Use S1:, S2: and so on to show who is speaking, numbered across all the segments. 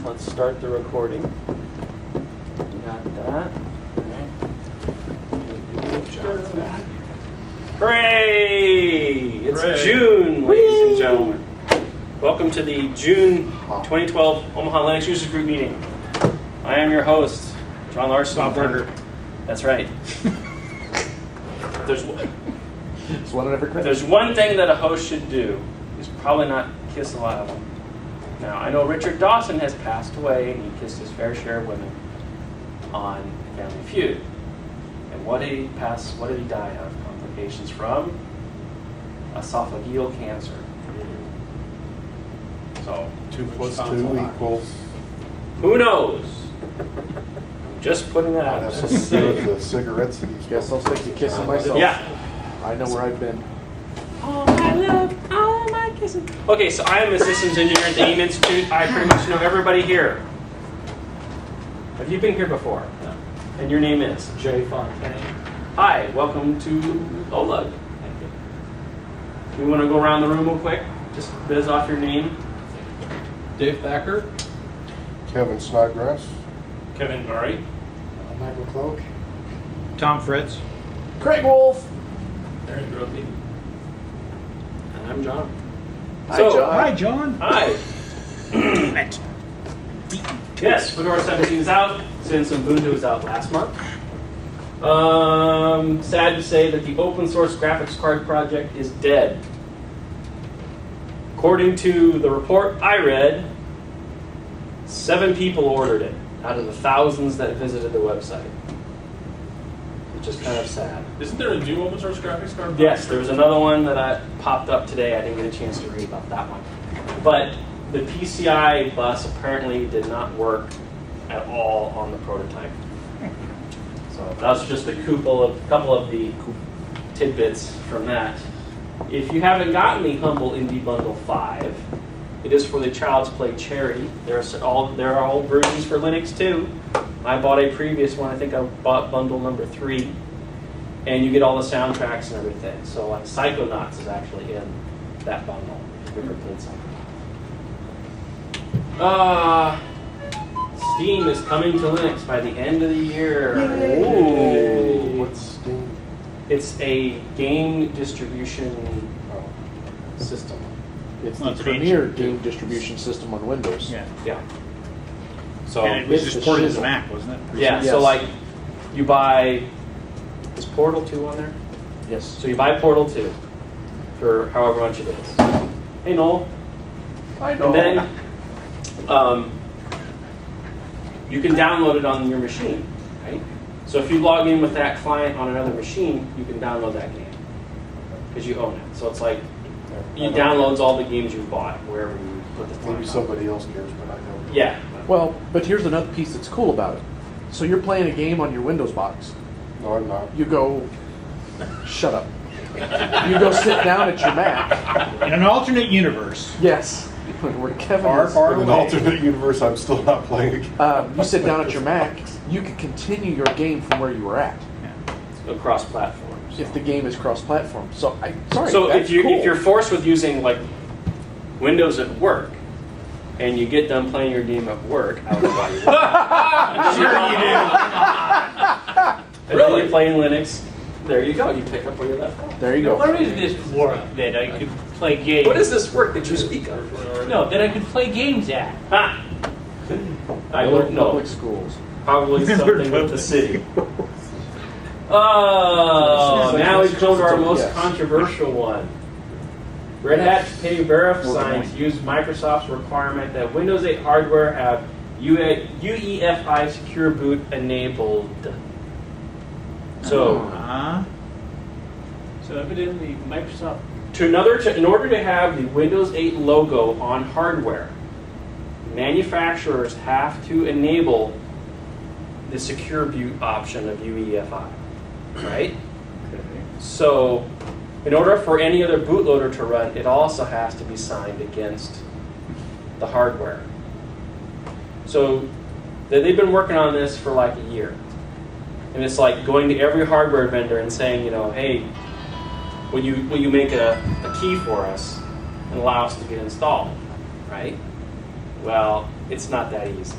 S1: Let's start the recording. Got that. Hooray! It's June, ladies and gentlemen. Welcome to the June 2012 Omaha Linux Users Group meeting. I am your host, Jon Larsen.
S2: Burger.
S1: That's right. There's one thing that a host should do is probably not kiss a lot of them. Now, I know Richard Dawson has passed away, and he kissed his fair share of women on Family Feud. And what did he die of? Complications from esophageal cancer. So,
S3: 2 plus 2 equals.
S1: Who knows? Just putting that out
S3: That's
S1: there.
S3: what to do with the cigarettes that he's
S4: Guess I'll stick to kissing myself.
S1: Yeah.
S4: I know where I've been.
S1: Oh, I love all my kissing. Okay, so I am a systems engineer at the AIM Institute. I pretty much know everybody here. Have you been here before?
S2: No.
S1: And your name is?
S2: Jay Fontaine.
S1: Hi, welcome to OLUG.
S2: Thank you.
S1: We want to go around the room real quick. Just biz off your name.
S2: Dave Thacker.
S3: Kevin Snodgrass.
S1: Kevin Murray.
S3: Michael Cloak.
S2: Tom Fritz.
S4: Craig Wolf.
S2: Aaron Gropey.
S1: And I'm John.
S4: Hi,
S1: So-
S4: John.
S2: Hi, John.
S1: Hi. Yes, Fedora 17 is out, since Ubuntu was out last month. Sad to say that the open source graphics card project is dead. According to the report I read, 7 people ordered it out of the thousands that visited the website. Which is kind of sad.
S2: Isn't there a new open source graphics card?
S1: Yes, there was another one that I popped up today. I didn't get a chance to read about that one. But the PCI bus apparently did not work at all on the prototype. So that was just a couple of the tidbits from that. If you haven't gotten the Humble Indie Bundle 5, it is for the Child's Play charity. There are all versions for Linux too. I bought a previous one. I think I bought bundle number 3. And you get all the soundtracks and everything. So like Psychonauts is actually in that bundle, if you've ever played Psychonauts. Steam is coming to Linux by the end of the year.
S3: Ooh. What's Steam?
S1: It's a game distribution system.
S4: It's
S2: Well,
S4: the
S2: it's
S4: premier
S2: ancient,
S4: game distribution system on Windows.
S2: Yeah.
S1: Yeah. So
S2: And it was
S4: it's
S2: just
S4: the
S2: ported to
S4: shizzle.
S2: Mac, wasn't it?
S1: yeah,
S4: Yes.
S1: so like you buy, is Portal 2 on there?
S4: Yes.
S1: So you buy Portal 2 for however much it is. Hey Noel.
S4: I
S1: And then you can download it on your machine, right? So if you log in with that client on another machine, you can download that game because you own it. So it's like it downloads all the games you've bought wherever you put the
S3: Maybe
S1: client.
S3: somebody else cares, but I don't.
S1: Yeah.
S4: Well, but here's another piece that's cool about it. So you're playing a game on your Windows box.
S3: No, I'm not.
S4: You go, shut up. You go sit down at your Mac.
S2: In an alternate universe.
S4: Yes. Where Kevin
S2: Far,
S4: is.
S2: far
S3: In an
S2: away.
S3: alternate universe, I'm still not playing a game.
S4: You sit down at your Mac. You can continue your game from where you were at
S1: Across platforms.
S4: if the game is cross-platform. So sorry.
S1: So
S4: that's
S1: if
S4: cool.
S1: you're forced with using like Windows at work, and you get done playing your game at work, I don't know why you would. And then you're playing Linux. There you go. You pick up where you left off.
S4: There you go.
S5: What is this work that I could play games?
S1: What is this work that you speak of?
S5: No, that I could play games at.
S1: Ha! I don't know.
S4: Public schools.
S1: Probably something with the city. Oh, now we come to our most
S4: Yes.
S1: controversial one. Red Hat Pay VeriSign use Microsoft's requirement that Windows 8 hardware have UEFI secure boot enabled. So,
S5: So evidently Microsoft.
S1: in order to have the Windows 8 logo on hardware, manufacturers have to enable the secure boot option of UEFI, right? So, in order for any other bootloader to run, it also has to be signed against the hardware. So, they've been working on this for like a year. And it's like going to every hardware vendor and saying, you know, hey, will you make a key for us and allow us to get installed, right? Well, it's not that easy.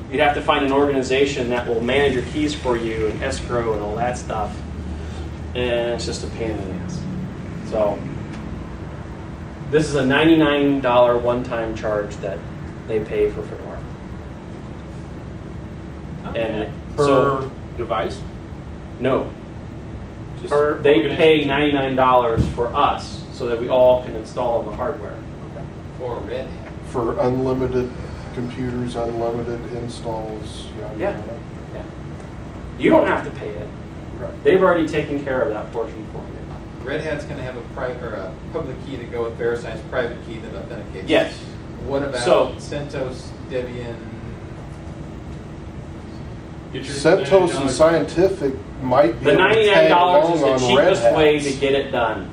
S1: You'd have to find an organization that will manage your keys for you and escrow and all that stuff. And it's just a pain in the ass. So this is a $99 one-time charge that they pay for Fedora. And
S2: Per device?
S1: no,
S2: Just
S1: they pay $99 for us so that we all can install on the hardware.
S5: For Red Hat.
S3: For unlimited computers, unlimited installs, yada,
S1: Yeah.
S3: yada.
S1: Yeah. You don't have to pay it.
S3: Right.
S1: They've already taken care of that portion for you.
S6: Red Hat's going to have a private or a public key to go with VeriSign's private key that authenticates.
S1: Yes.
S6: What about
S1: So-
S6: CentOS, Debian?
S3: CentOS and Scientific might be
S1: The
S3: able to tag
S1: $99 is
S3: along
S1: the
S3: on Red
S1: cheapest way to
S3: Hats.
S1: get it done.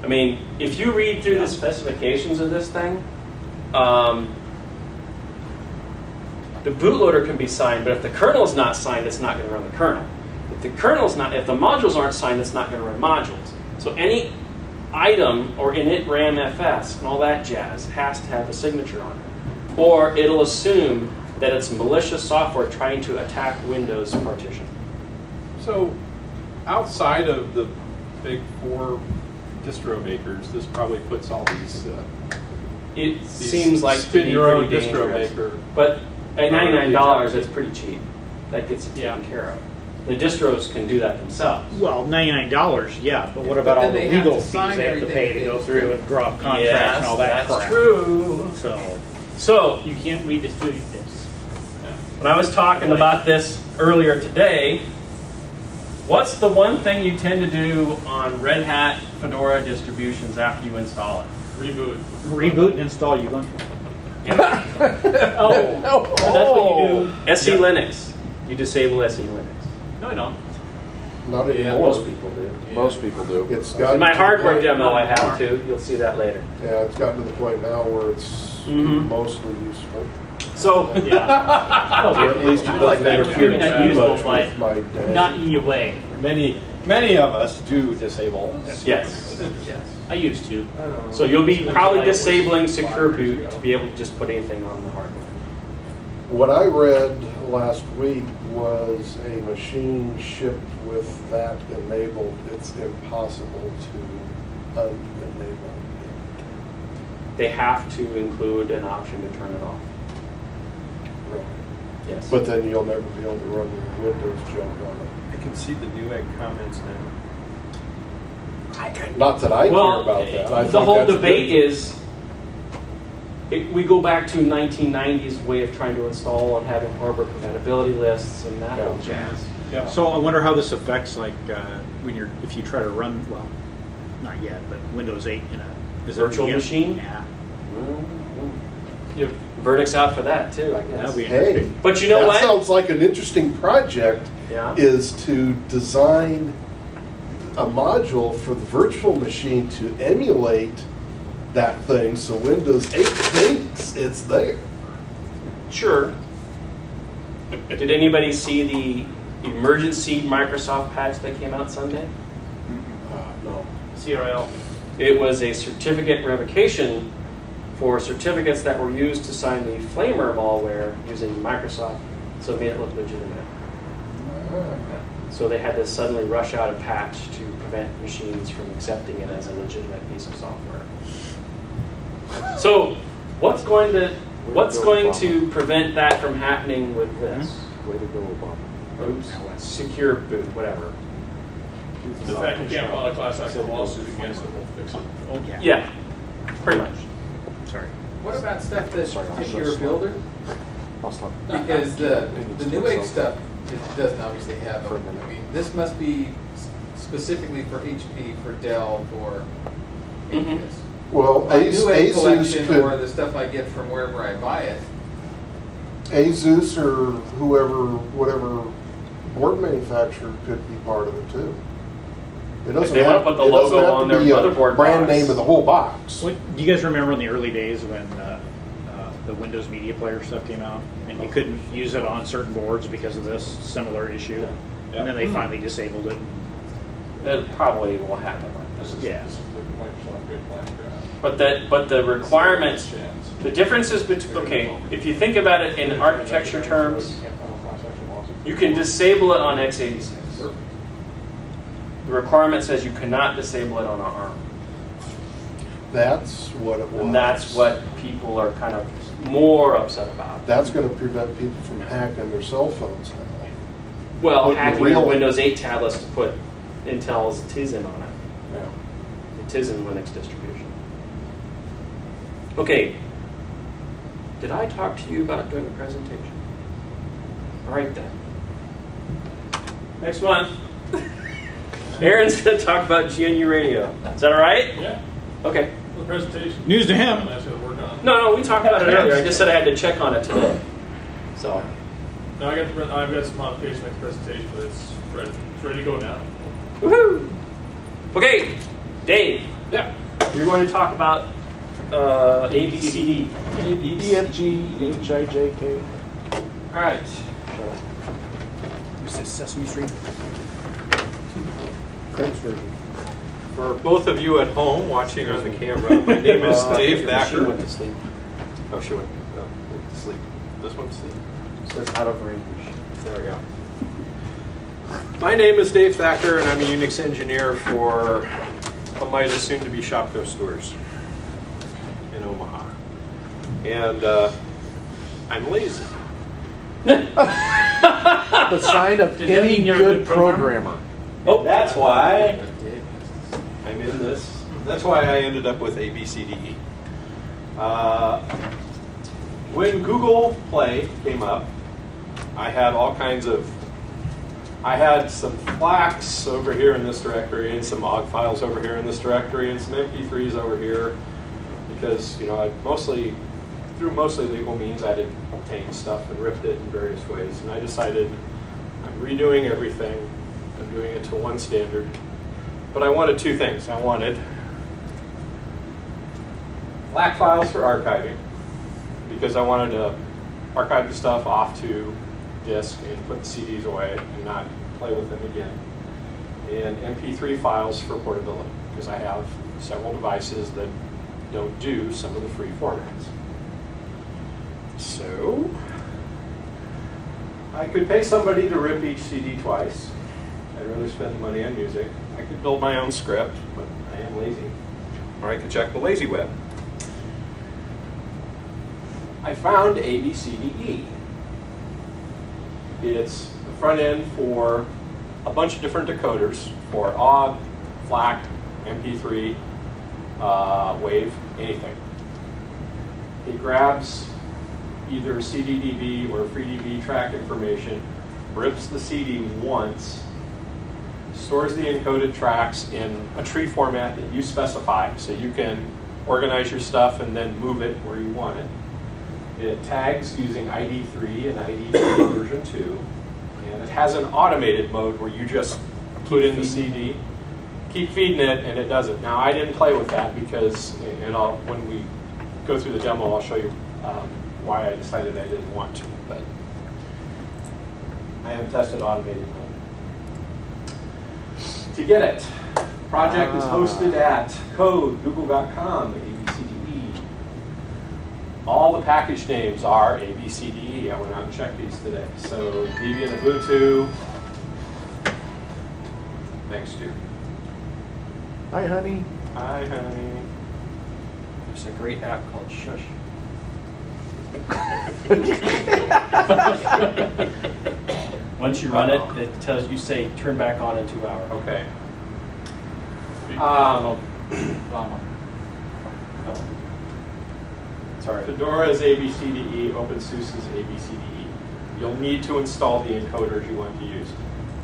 S1: I mean, if you read through the specifications of this thing, the bootloader can be signed, but if the kernel is not signed, it's not going to run the kernel. If the modules aren't signed, it's not going to run modules. So any item or init RAM FS and all that jazz has to have a signature on it, or it'll assume that it's malicious software trying to attack Windows partition.
S2: So, outside of the big four distro makers, this probably puts all these.
S1: It
S2: these
S1: seems like to
S2: spin
S1: be
S2: your own
S1: pretty
S2: distro
S1: dangerous.
S2: maker.
S1: But at $99, it's pretty cheap. That gets it taken
S2: Yeah.
S1: care of. The distros can do that themselves.
S2: Well, $99, yeah, but what
S6: But
S2: about
S6: then
S2: all the
S6: they have
S2: legal
S6: to
S2: fees
S6: sign
S2: they have to pay to
S6: everything
S2: go
S6: they
S2: through
S6: do.
S2: and draw up contracts and all that
S1: that's
S2: crap?
S1: true. So,
S5: You can't redistribute this.
S1: when I was talking about this earlier today, what's the one thing you tend to do on Red Hat Fedora distributions after you install it?
S2: Reboot and install Ubuntu.
S5: Oh, that's what you do.
S1: SE Linux. You disable SE Linux.
S5: No, I don't.
S3: Not anymore.
S1: Most people do.
S4: Most people do.
S3: It's gotten
S1: In my
S3: to the
S1: hardware
S3: point-
S1: demo, I have to. You'll see that later.
S3: Yeah, it's gotten to the point now where it's
S1: Mhm.
S3: mostly useful.
S1: So,
S5: Yeah.
S3: Or at least it
S5: Like
S3: doesn't
S5: that.
S3: interfere
S5: Maybe not
S3: too
S5: useful,
S3: much
S5: but
S3: with my day.
S5: Not in your way.
S2: Many of us do disable.
S1: yes.
S5: I used to.
S1: So you'll be probably disabling Secure Boot to be able to just put anything on the hardware.
S3: What I read last week was a machine shipped with that enabled. It's impossible to unenable it.
S1: They have to include an option to turn it off. Yes.
S3: But then you'll never be able to run Windows junk on
S2: I can see the Newegg comments now.
S3: it. Not that I care about that. I
S1: the
S3: think
S1: whole
S3: that's
S1: debate
S3: good.
S1: is we go back to 1990s way of trying to install and having hardware compatibility lists and that whole jazz.
S2: Yeah.
S7: So I wonder how this affects, like, when if you try to run, well, not yet, but Windows 8 in a
S1: Virtual machine?
S7: Yeah,
S1: Verdict's out for that too, I guess.
S7: that'd be
S3: Hey,
S7: interesting.
S1: But you know
S3: that
S1: what?
S3: sounds like an interesting project.
S1: Yeah.
S3: Is to design a module for the virtual machine to emulate that thing so Windows 8 thinks it's there.
S1: Sure. Did anybody see the emergency Microsoft patch that came out Sunday?
S3: No.
S1: CRL. It was a certificate revocation for certificates that were used to sign the Flamer malware using Microsoft, so it made it look legitimate. So they had to suddenly rush out a patch to prevent machines from accepting it as a legitimate piece of software. So what's going to prevent that from happening with this?
S3: Way to go, Obama.
S1: Oops. Secure boot, whatever.
S2: The fact you can't file a class action lawsuit against it will fix it.
S1: Yeah, pretty much.
S7: Sorry.
S6: What about stuff that's in your builder?
S4: I'll stop.
S6: Because the Newegg stuff, it doesn't obviously have them. I mean, this must be specifically for HP, for Dell, for
S1: Mhm.
S6: this.
S3: Well,
S6: My Newegg
S3: Asus
S6: collection or
S3: could,
S6: the stuff I get from wherever I buy it.
S3: Asus or whatever board manufacturer could be part of it too. It doesn't
S1: they wanna
S3: have,
S1: put the
S3: it doesn't
S1: logo
S3: have
S1: on
S3: to
S1: their
S3: be a
S1: motherboard
S3: brand
S1: box.
S3: name of the whole box.
S7: What, do you guys remember in the early days when the Windows Media Player stuff came out, and you couldn't use it on certain boards because of this similar issue?
S2: Yeah.
S7: And then they finally disabled it.
S1: It probably will happen like
S7: Yeah.
S1: But the requirements, the differences between, okay, if you think about it in architecture terms, you can disable it on x86. The requirement says you cannot disable it on ARM.
S3: That's what it was.
S1: And that's what people are kind of more upset about.
S3: That's going to prevent people from hacking their cell phones now.
S1: Well,
S3: Putting
S1: hacking
S3: real-
S1: your Windows 8 tablets to put Intel's Tizen on it.
S3: Yeah.
S1: The Tizen Linux distribution. Okay. Did I talk to you about doing a presentation? All right then. Next month, Aaron's going to talk about GNU Radio. Is that all right?
S2: Yeah.
S1: Okay.
S2: The presentation.
S7: News to him.
S2: That's what we're on.
S1: No, we talked about it earlier. I just said I had to check on it today. So,
S2: No, I've got some modifications like the presentation, but it's ready to go now.
S1: woohoo! Okay, Dave,
S2: Yeah.
S1: you're going to talk about ABCD.
S4: E, F, G, H, I, J, K.
S1: All right.
S4: You said Sesame Street. Craig's version.
S2: For both of you at home watching on the camera, my name is Dave
S1: She
S2: Thacker.
S1: went to sleep.
S2: Oh, she went to sleep. This one's asleep.
S1: It says out of range.
S2: There we go. My name is Dave Thacker, and I'm a Unix engineer for Omida's soon-to-be Shopko stores in Omaha. And I'm lazy.
S4: The sign of
S5: Does that
S4: any
S5: mean you're a
S4: good
S5: good programmer?
S4: programmer.
S2: Oh, that's why I'm in this. That's why I ended up with ABCDE. When Google Play came up, I had some FLACs over here in this directory, and some OGG files over here in this directory, and some MP3s over here, because through mostly legal means, I did obtain stuff and ripped it in various ways, and I decided I'm redoing everything. I'm doing it to one standard, but I wanted two things. I wanted FLAC files for archiving, because I wanted to archive the stuff off to disk and put the CDs away and not play with them again. And MP3 files for portability, because I have several devices that don't do some of the free formats. So I could pay somebody to rip each CD twice. I'd rather spend the money on music. I could build my own script, but I am lazy. Or I could check the lazy web. I found ABCDE. It's the front end for a bunch of different decoders for OGG, FLAC, MP3, WAV, anything. It grabs either CDDB or FreeDB track information, rips the CD once, stores the encoded tracks in a tree format that you specify, so you can organize your stuff and then move it where you want it. It tags using ID3 and ID3 version 2, and it has an automated mode where you just put in the CD, keep feeding it, and it does it. Now, I didn't play with that because, and when we go through the demo, I'll show you why I decided I didn't want to, but I have tested automated mode. To get it, the project is hosted at code.google.com, ABCDE. All the package names are ABCDE. I went out and checked these today. So Debian, Ubuntu, thanks to.
S4: Hi, honey.
S2: Hi, honey.
S1: There's a great app called Shush. Once you run it, it tells you, say, turn back on in 2 hours.
S2: Okay.
S1: Sorry.
S2: Fedora is ABCDE, OpenSUSE is ABCDE. You'll need to install the encoders you want to use.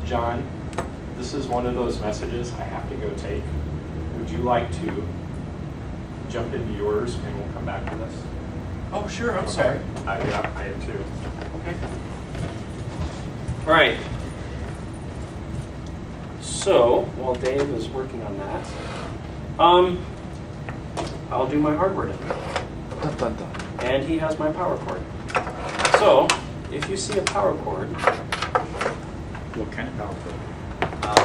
S2: John, this is one of those messages I have to go take. Would you like to jump into yours and we'll come back to this?
S1: Oh, sure. I'm
S2: Okay.
S1: sorry.
S2: Yeah, I am too.
S1: Okay. All right. So while Dave is working on that, I'll do my hardware demo.
S4: Dun, dun, dun.
S1: And he has my power cord. So if you see a power cord,
S7: What kind of power cord?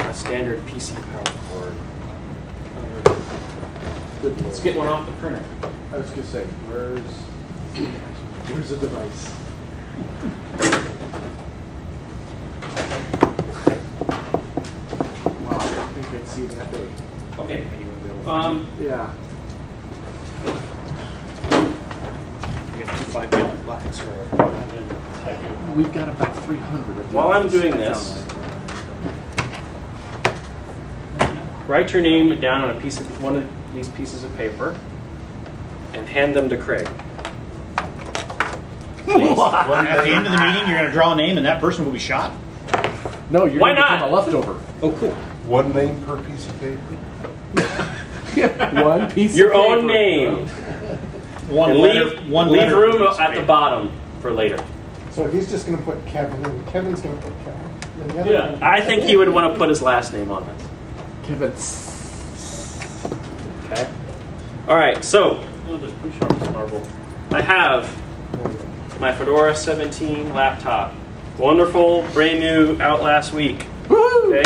S1: a standard PC power cord.
S4: Good
S1: Let's get one off the printer.
S4: I was gonna say, where's the device? Wow, I don't think I'd see that big.
S1: Okay.
S4: Yeah.
S7: You got 2 5-gallon buckets or
S4: We've got about 300 of
S1: While I'm
S4: these.
S1: doing this, write your name down on one of these pieces of paper and hand them to Craig. Please.
S7: At the end of the meeting, you're going to draw a name and that person will be shot?
S4: No, you're
S1: Why
S4: gonna become
S1: not?
S4: a leftover.
S7: Oh, cool.
S3: One name per piece of paper?
S4: One piece
S1: Your
S4: of paper.
S1: own name.
S7: One
S1: And
S7: letter.
S1: leave,
S7: One
S1: leave
S7: letter
S1: room
S7: per piece of
S1: at the
S7: paper.
S1: bottom for later.
S8: So he's just going to put Kevin in. Kevin's going to put Kevin. And the other
S1: I think he would want to put his last name on it.
S4: Kevin.
S1: Okay. All right. So I have my Fedora 17 laptop. Wonderful, brand new, out last week. Okay.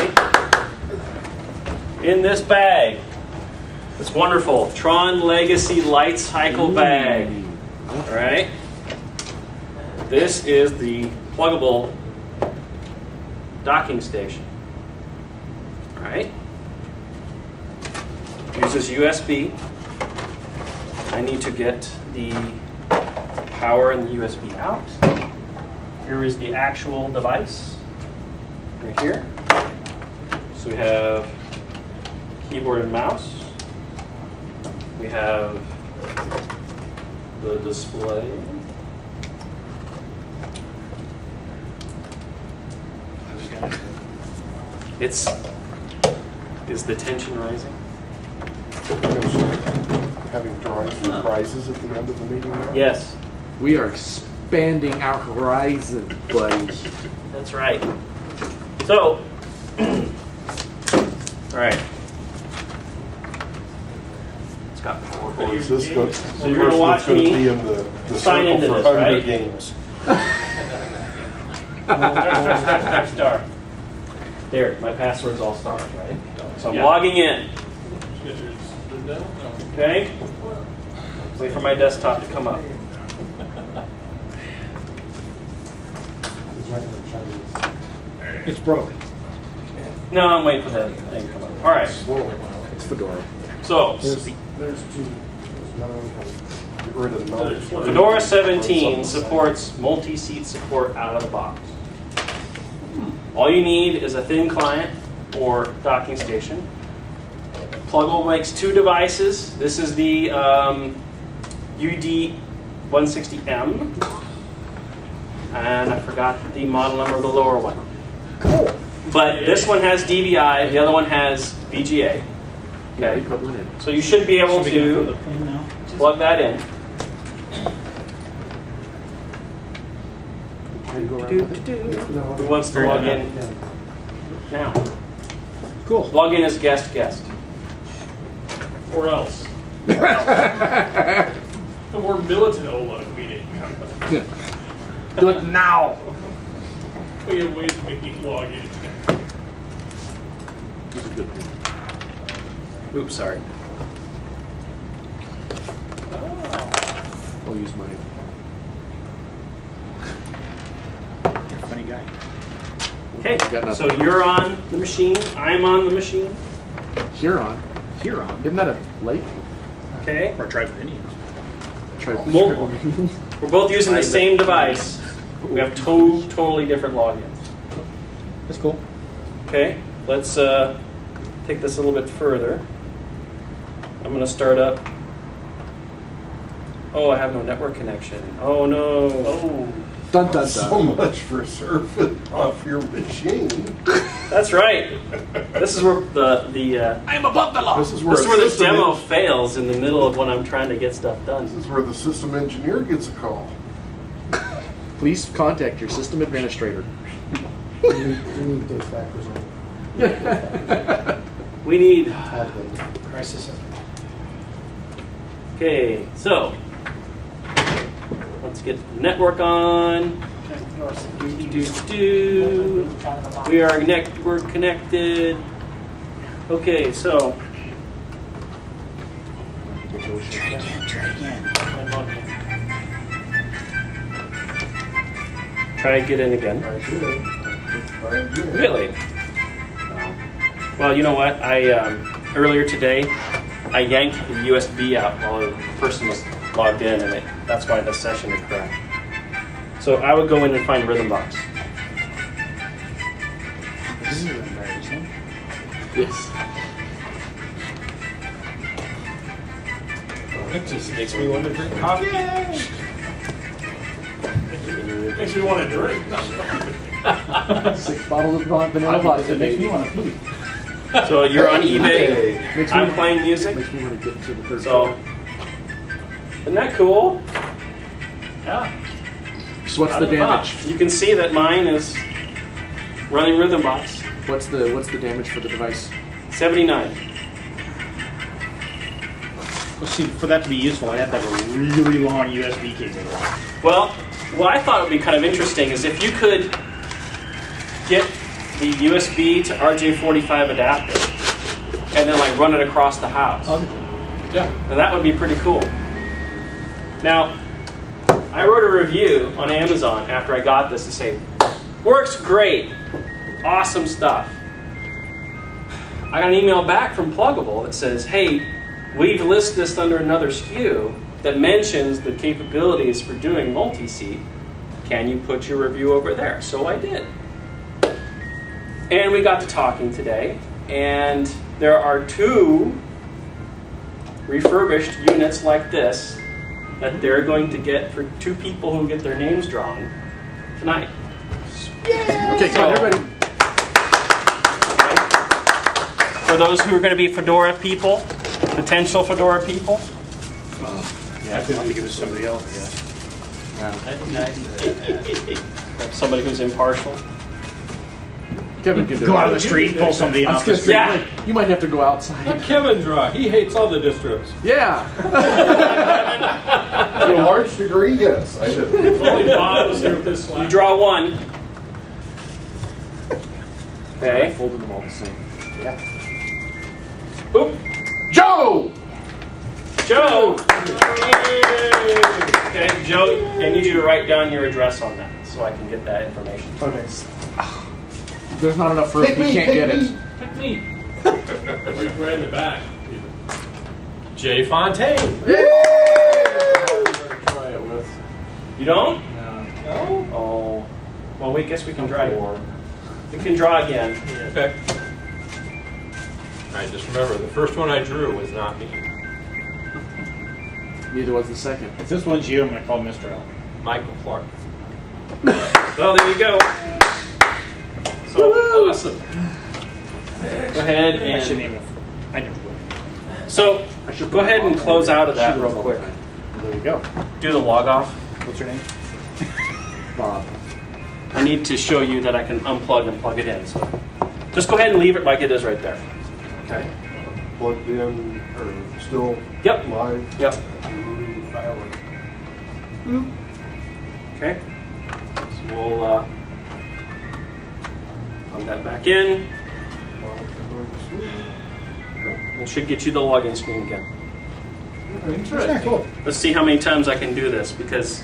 S1: In this bag, this wonderful Tron Legacy Light Cycle bag. All right. This is the pluggable docking station. All right. Uses USB. I need to get the power and the USB out. Here is the actual device, right here. So we have keyboard and mouse. We have the display. Is the tension rising?
S3: Having drawings for prizes at the end of the meeting now?
S1: Yes,
S4: We are expanding our horizon, buddy.
S1: that's right. So, all right. It's got power.
S3: Or is this going,
S1: So you're gonna watch
S3: going to
S1: me
S3: be in the
S1: sign
S3: circle
S1: into
S3: for
S1: this,
S3: Hunger
S1: right?
S3: Games?
S1: Star. There, my password's all stars, right? So I'm
S5: Yeah.
S1: logging in. Okay? Wait for my desktop to come up.
S7: It's broken.
S1: No, I'm waiting for that thing to come up. All right.
S4: It's Fedora.
S1: So,
S8: There's two. There's another one coming.
S3: Get rid of the numbers.
S1: Fedora 17 supports multi-seat support out of the box. All you need is a thin client or docking station. Plugable makes two devices. This is the UD160M. And I forgot the model number of the lower one.
S8: Cool.
S1: But this one has DVI, the other one has VGA. Okay.
S4: Put one in.
S1: So you should be able to plug that in. Who wants to log in now?
S7: Cool.
S1: Log in as guest.
S5: Or else. The more militant OLUG meeting.
S4: Do it now.
S5: We have ways of making log in.
S4: This is a good thing.
S1: Oops, sorry.
S4: I'll use mine.
S7: Funny guy.
S1: Okay,
S4: Got nothing.
S1: so you're on the machine, I'm on the machine.
S4: Huron.
S7: Huron.
S4: Isn't that a lake?
S1: Okay,
S7: Or tribes of Indians.
S4: Try
S1: we're both using the same device. We have two totally different logins.
S7: That's cool.
S1: Okay, let's take this a little bit further. I'm going to start up. Oh, I have no network connection. Oh no.
S5: Oh.
S4: Dun dun
S3: So
S4: dun.
S3: much for surfing off your machine.
S1: That's right. This is where the
S4: I'm above the law.
S3: This is where,
S1: this is where the
S3: system
S1: demo
S3: en-
S1: fails in the middle of when I'm trying to get stuff
S3: This
S1: done.
S3: is where the system engineer gets a call.
S4: Please contact your system administrator.
S8: We need those factors on.
S1: We need.
S8: Add them.
S6: Crisis.
S1: Okay, so let's get the network on. We're connected. Okay, so Try to get in again. Really? Well, you know what? I earlier today, I yanked the USB out while the person was logged in, and that's why the session had crashed. So I would go in and find Rhythmbox.
S7: This is embarrassing.
S1: Yes.
S2: It just makes me want to drink coffee.
S5: Makes me want to drink.
S4: 6 bottles of vanilla vodka.
S7: It makes me want to pee.
S1: So you're on eBay.
S4: Makes me
S1: I'm
S4: want-
S1: playing music.
S4: Makes me want to get to the third
S1: So, isn't that cool?
S5: Yeah.
S4: So what's the damage?
S1: You can see that mine is running Rhythmbox.
S4: What's the damage for the device?
S1: 79.
S7: Well, see, for that to be useful, I have to have a really long USB cable.
S1: Well, what I thought would be kind of interesting is if you could get the USB to RJ45 adapter and then like run it across the house.
S2: Yeah.
S1: Now that would be pretty cool. Now, I wrote a review on Amazon after I got this to say, works great, awesome stuff. I got an email back from Plugable that says, hey, we've listed this under another SKU that mentions the capabilities for doing multi-seat. Can you put your review over there? So I did. And we got to talking today, and there are 2 refurbished units like this that they're going to get for 2 people who get their names drawn tonight.
S4: Okay, come on, everybody.
S1: For those who are going to be Fedora people, potential Fedora people,
S7: Yeah, I have to give it to somebody else, I guess.
S1: somebody who's impartial.
S4: Kevin can do
S7: Go
S4: it.
S7: out of the street, pull somebody
S4: I was
S7: off the
S4: gonna say,
S7: street.
S1: Yeah.
S4: you might have to go outside.
S2: Let Kevin draw. He hates all the distros.
S4: Yeah.
S3: To a large degree, yes, I do.
S5: Only Bob was here with this
S1: You
S5: slap.
S1: draw 1. Okay.
S4: Folded them all the same.
S1: Oop.
S4: Joe!
S1: Joe! Okay, Joe, I need you to write down your address on that so I can get that information.
S4: Okay. There's not enough room.
S3: Pick
S4: We
S3: me,
S4: can't
S3: pick
S4: get
S3: me.
S4: it.
S5: Pick me. Right in the back.
S2: Jay Fontaine.
S3: Try it with.
S1: You don't?
S2: No.
S1: Oh. Well, we guess we can try. We can draw again.
S2: Okay. All right, just remember, the first one I drew was not me.
S4: Neither was the second.
S7: If this one's you, I'm going to call Mr. L.
S2: Michael Clark.
S1: Well, there you go. So awesome. Go ahead
S7: I shouldn't
S1: and
S7: even. I never would.
S1: so go ahead and close out of that real quick.
S4: There you go.
S1: Do the log off.
S7: What's your name?
S4: Bob.
S1: I need to show you that I can unplug and plug it in. So just go ahead and leave it like it is right there. Okay.
S3: Plugged in, or still
S1: Yep.
S3: live.
S1: Yep.
S3: Firework.
S1: Okay. So we'll plug that back in. It should get you the login screen again.
S8: Yeah, cool.
S1: Let's see how many times I can do this because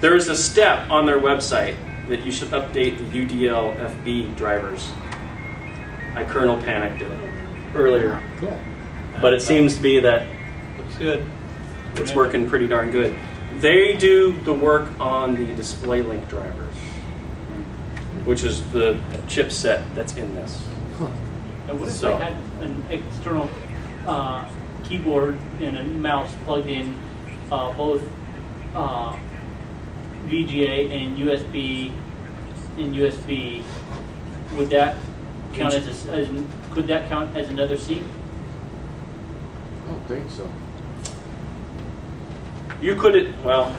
S1: there is a step on their website that you should update the UDL FB drivers. I kernel panicked it earlier,
S7: Cool.
S1: but it seems to be that
S2: Looks good.
S1: it's working pretty darn good. They do the work on the display link drivers, which is the chipset that's in this.
S9: And what if
S1: So-
S9: they had an external keyboard and a mouse plugged in, both VGA and USB and USB? Would that count could that count as another seat?
S4: I don't think so.
S1: You could, well,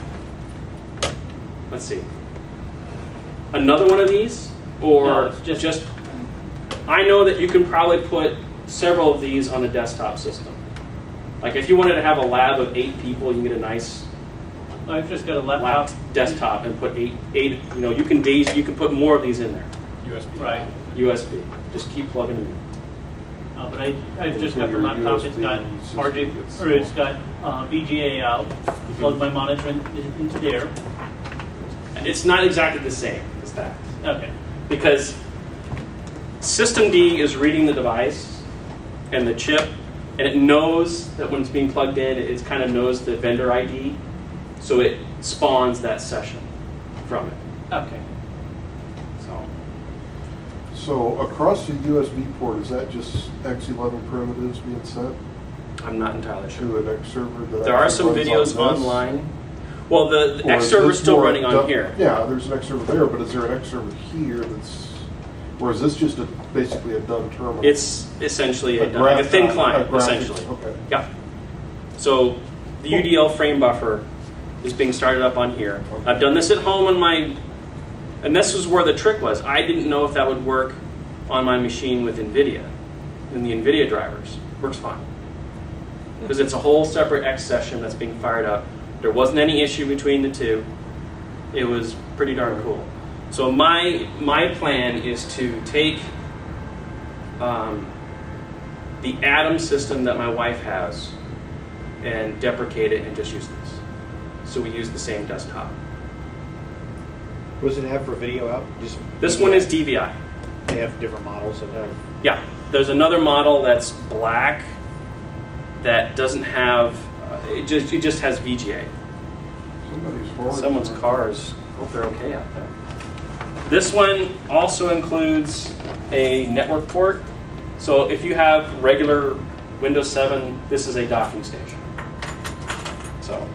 S1: let's see. Another one of these? Or
S9: No, it's
S1: just, I know that you can probably put several of these on a desktop system. Like if you wanted to have a lab of 8 people, you can get a nice
S9: I've just got a
S1: lap
S9: laptop.
S1: desktop and put eight, you know, you can put more of these in there.
S2: USB.
S9: Right.
S1: USB. Just keep plugging them in.
S9: But I've just got the laptop. It's got RJ, or it's got VGA out. Plug my monitor into there.
S1: It's not exactly the same as that.
S9: Okay.
S1: Because System D is reading the device and the chip, and it knows that when it's being plugged in, it kind of knows the vendor ID, so it spawns that session from it.
S9: Okay.
S3: So across the USB port, is that just X11 primitives being sent
S1: I'm not entirely sure.
S3: to an X server? That
S1: There are
S3: actually
S1: some
S3: runs
S1: videos
S3: on this?
S1: online. Well, the
S3: Or
S1: X
S3: is
S1: server
S3: this
S1: is still
S3: more
S1: running on
S3: done-
S1: here.
S3: Yeah, there's an X server there, but is there an X server here that's, or is this just basically a done terminal?
S1: It's essentially a
S3: graph-
S1: thin client,
S3: graphics,
S1: essentially.
S3: Okay.
S1: Yeah. So the UDL frame buffer is being started up on here. I've done this at home on my, and this was where the trick was. I didn't know if that would work on my machine with NVIDIA, and the NVIDIA drivers. Works fine. Because it's a whole separate X session that's being fired up. There wasn't any issue between the two. It was pretty darn cool. So my plan is to take the Atom system that my wife has and deprecate it and just use this. So we use the same desktop.
S7: What does it have for video out? Just
S1: This one is DVI.
S7: They have different models that have.
S1: Yeah, there's another model that's black that doesn't have, it just has VGA. Someone's cars, hope they're okay out there. This one also includes a network port. So if you have regular Windows 7, this is a docking station. So,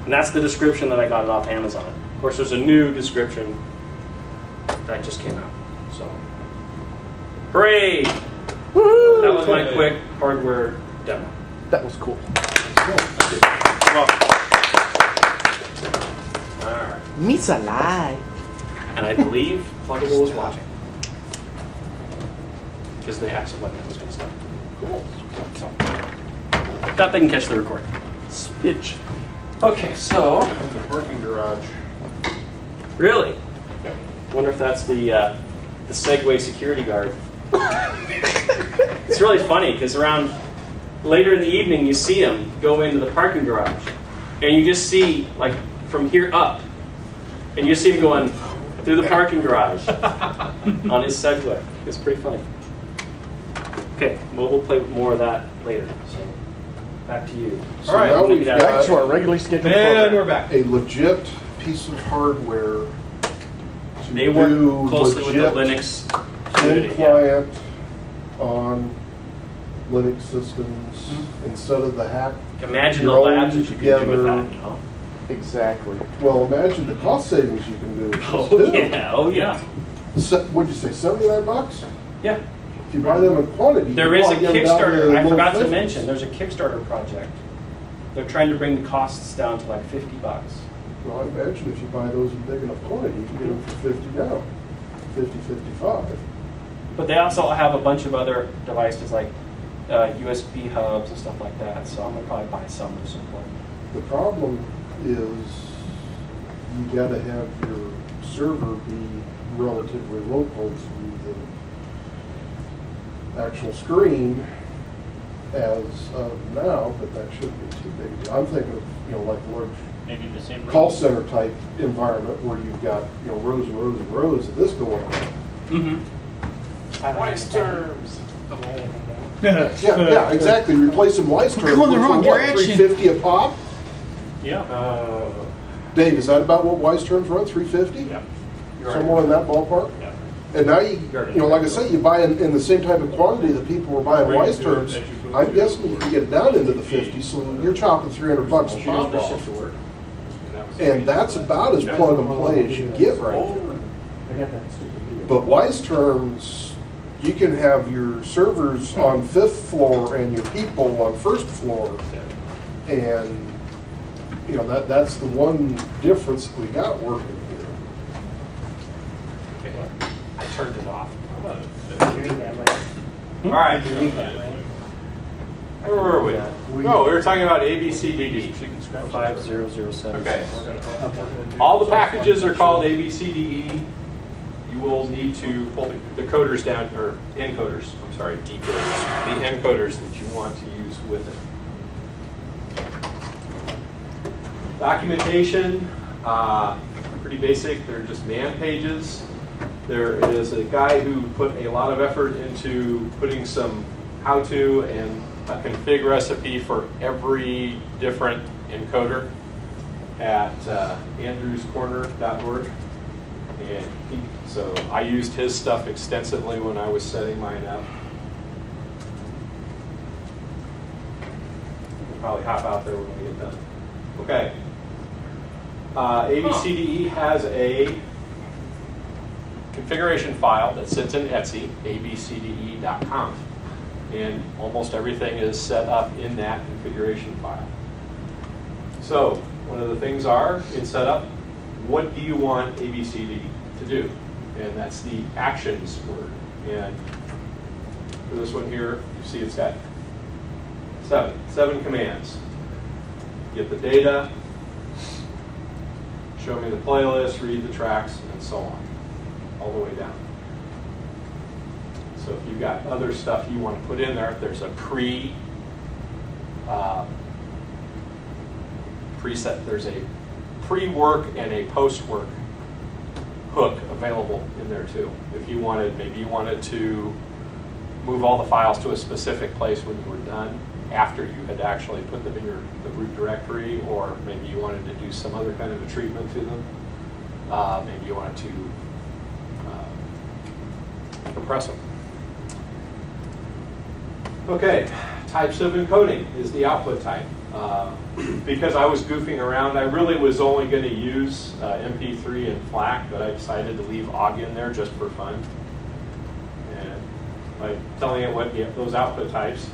S1: and that's the description that I got it off Amazon. Of course, there's a new description that just came out. So, hooray! That was my quick hardware demo.
S4: That was cool.
S1: All right.
S4: Misa lie.
S1: And I believe Plugable was watching. Because they asked when that was going to start. Cool. So, thought they can catch the recording.
S4: Spitch.
S1: Okay, so.
S3: The parking garage.
S1: Really? Wonder if that's the Segway security guard. It's really funny because around later in the evening you see him go into the parking garage, and you just see like from here up, and you see him going through the parking garage on his Segway. It's pretty funny. Okay, we'll play with more of that later. So back to you.
S3: So
S2: All right,
S3: now
S1: maybe
S3: we've
S1: that's-
S4: Back to
S3: got
S4: our regularly scheduled
S2: And
S4: program.
S2: we're back.
S3: a legit piece of hardware to
S1: They work
S3: do
S1: closely with the
S3: legit
S1: Linux
S3: thin
S1: community. Yeah.
S3: client on Linux systems instead of the hack.
S1: Imagine the
S3: your
S1: labs
S3: own
S1: that you can do with
S3: together.
S1: that. You know?
S4: Exactly.
S3: Well, imagine the cost savings you can do with this
S1: Oh
S3: too.
S1: yeah, oh yeah.
S3: What'd you say, $79?
S1: Yeah.
S3: If you buy them in quantity,
S1: There
S3: you
S1: is a
S3: plug them down to
S1: Kickstarter, I
S3: low
S1: forgot to
S3: 50s.
S1: mention, there's a Kickstarter project. They're trying to bring the costs down to like $50.
S3: Well, I imagine if you buy those in big enough quantity, you can get them for 50 now, 50, 55.
S1: But they also have a bunch of other devices like USB hubs and stuff like that, so I'm gonna probably buy some to support.
S3: The problem is you gotta have your server be relatively local to the actual screen as of now, but that shouldn't be too big a deal. I'm thinking of, like large
S9: Maybe the same.
S3: call center type environment where you've got, rows and rows and rows of this going on.
S1: Mm-hmm.
S2: Price terms.
S3: Yeah, exactly. Replace some lights terms.
S9: going the
S3: which
S9: wrong
S3: were, what,
S9: direction.
S3: $350 a pop?
S5: Yeah.
S3: Dave, is that about what wise terms run? $350?
S5: Yeah.
S3: Somewhere in that ballpark?
S5: Yeah.
S3: And now you like I say, you buy in the same type of quantity that people were buying
S5: Right,
S3: wise terms.
S5: as you go
S3: I'm
S5: through
S3: guessing you can get it down into the 50s, so you're chopping $300 a pop off. And that's about as plug and play as you get right now. But wise terms, you can have your servers on 5th floor and your people on 1st floor. And, that's the one difference that we got working here.
S1: I turned it off.
S2: All right. Where were we? No, we were talking about ABCDE.
S1: 5007.
S2: Okay. All the packages are called ABCDE. you will need to pull the coders down, or encoders, I'm sorry, decoders, the encoders that you want to use with it. Documentation, pretty basic. They're just man pages. There is a guy who put a lot of effort into putting some how-to and a config recipe for every different encoder at andrewscorner.org. And so I used his stuff extensively when I was setting mine up. We'll probably hop out there when we get done. Okay. abcde has a configuration file that sits in Etsy, abcde.com. And almost everything is set up in that configuration file. So one of the things are in setup, what do you want abcde to do? And that's the actions word. And for this one here, you see it's got seven commands. Get the data, show me the playlist, read the tracks, and so on, all the way down. So if you've got other stuff you want to put in there, there's a preset. There's a pre-work and a post-work hook available in there too. If you wanted, maybe you wanted to move all the files to a specific place when you were done, after you had actually put them in the root directory, or maybe you wanted to do some other kind of a treatment to them. Maybe you wanted to compress them. Okay, types of encoding is the output type. Because I was goofing around, I really was only going to use MP3 and FLAC, but I decided to leave OGG in there just for fun. And by telling it what those output types,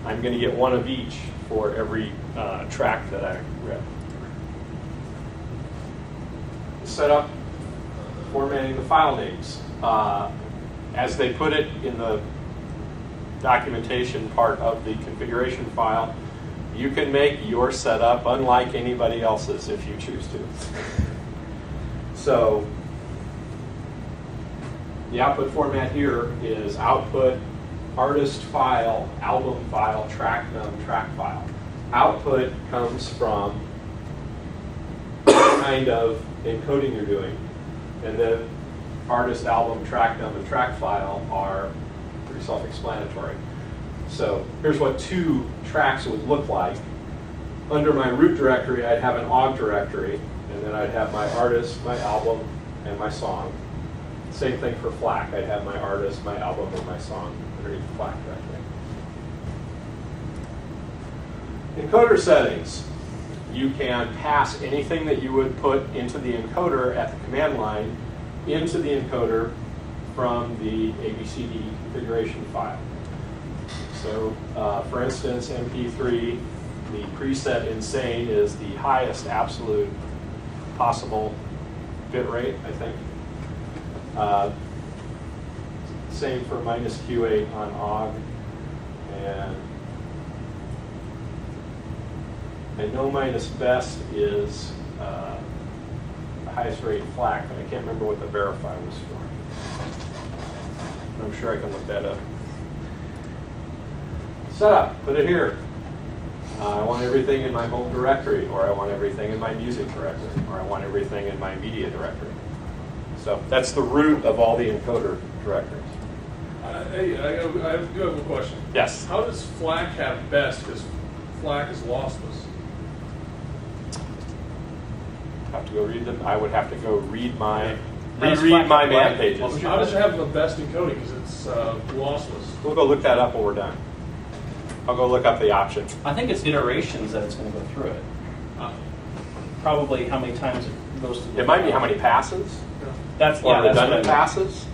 S2: I'm going to get one of each for every track that I read. Setup, formatting the file names. As they put it in the documentation part of the configuration file, you can make your setup unlike anybody else's if you choose to. So the output format here is output, artist file, album file, track num, track file. Output comes from what kind of encoding you're doing, and then artist, album, track num, and track file are pretty self-explanatory. So here's what 2 tracks would look like. Under my root directory, I'd have an OGG directory, and then I'd have my artist, my album, and my song. Same thing for FLAC. I'd have my artist, my album, and my song underneath the FLAC directory. Encoder settings. You can pass anything that you would put into the encoder at the command line into the encoder from the abcde configuration file. So, for instance, MP3, the preset insane is the highest absolute possible bit rate, I think. Same for -Q8 on OGG. And I know -best is the highest rate FLAC, but I can't remember what the verify was for. I'm sure I can look that up. Setup, put it here. I want everything in my home directory, or I want everything in my music directory, or I want everything in my media directory. So that's the root of all the encoder directories.
S5: Hey, I do have a question.
S2: Yes?
S5: How does FLAC have best? Because FLAC is lossless.
S2: Have to go read them. I would have to go read my
S9: That's
S2: reread my
S9: FLAC.
S2: man pages.
S5: How does it have the best encoding? Because it's lossless.
S2: We'll go look that up when we're done. I'll go look up the option.
S1: I think it's iterations that it's going to go through it. Probably how many times it goes through.
S2: It might be how many passes
S1: That's
S2: or
S1: yeah. That's what I
S2: redundant
S1: meant.
S2: passes.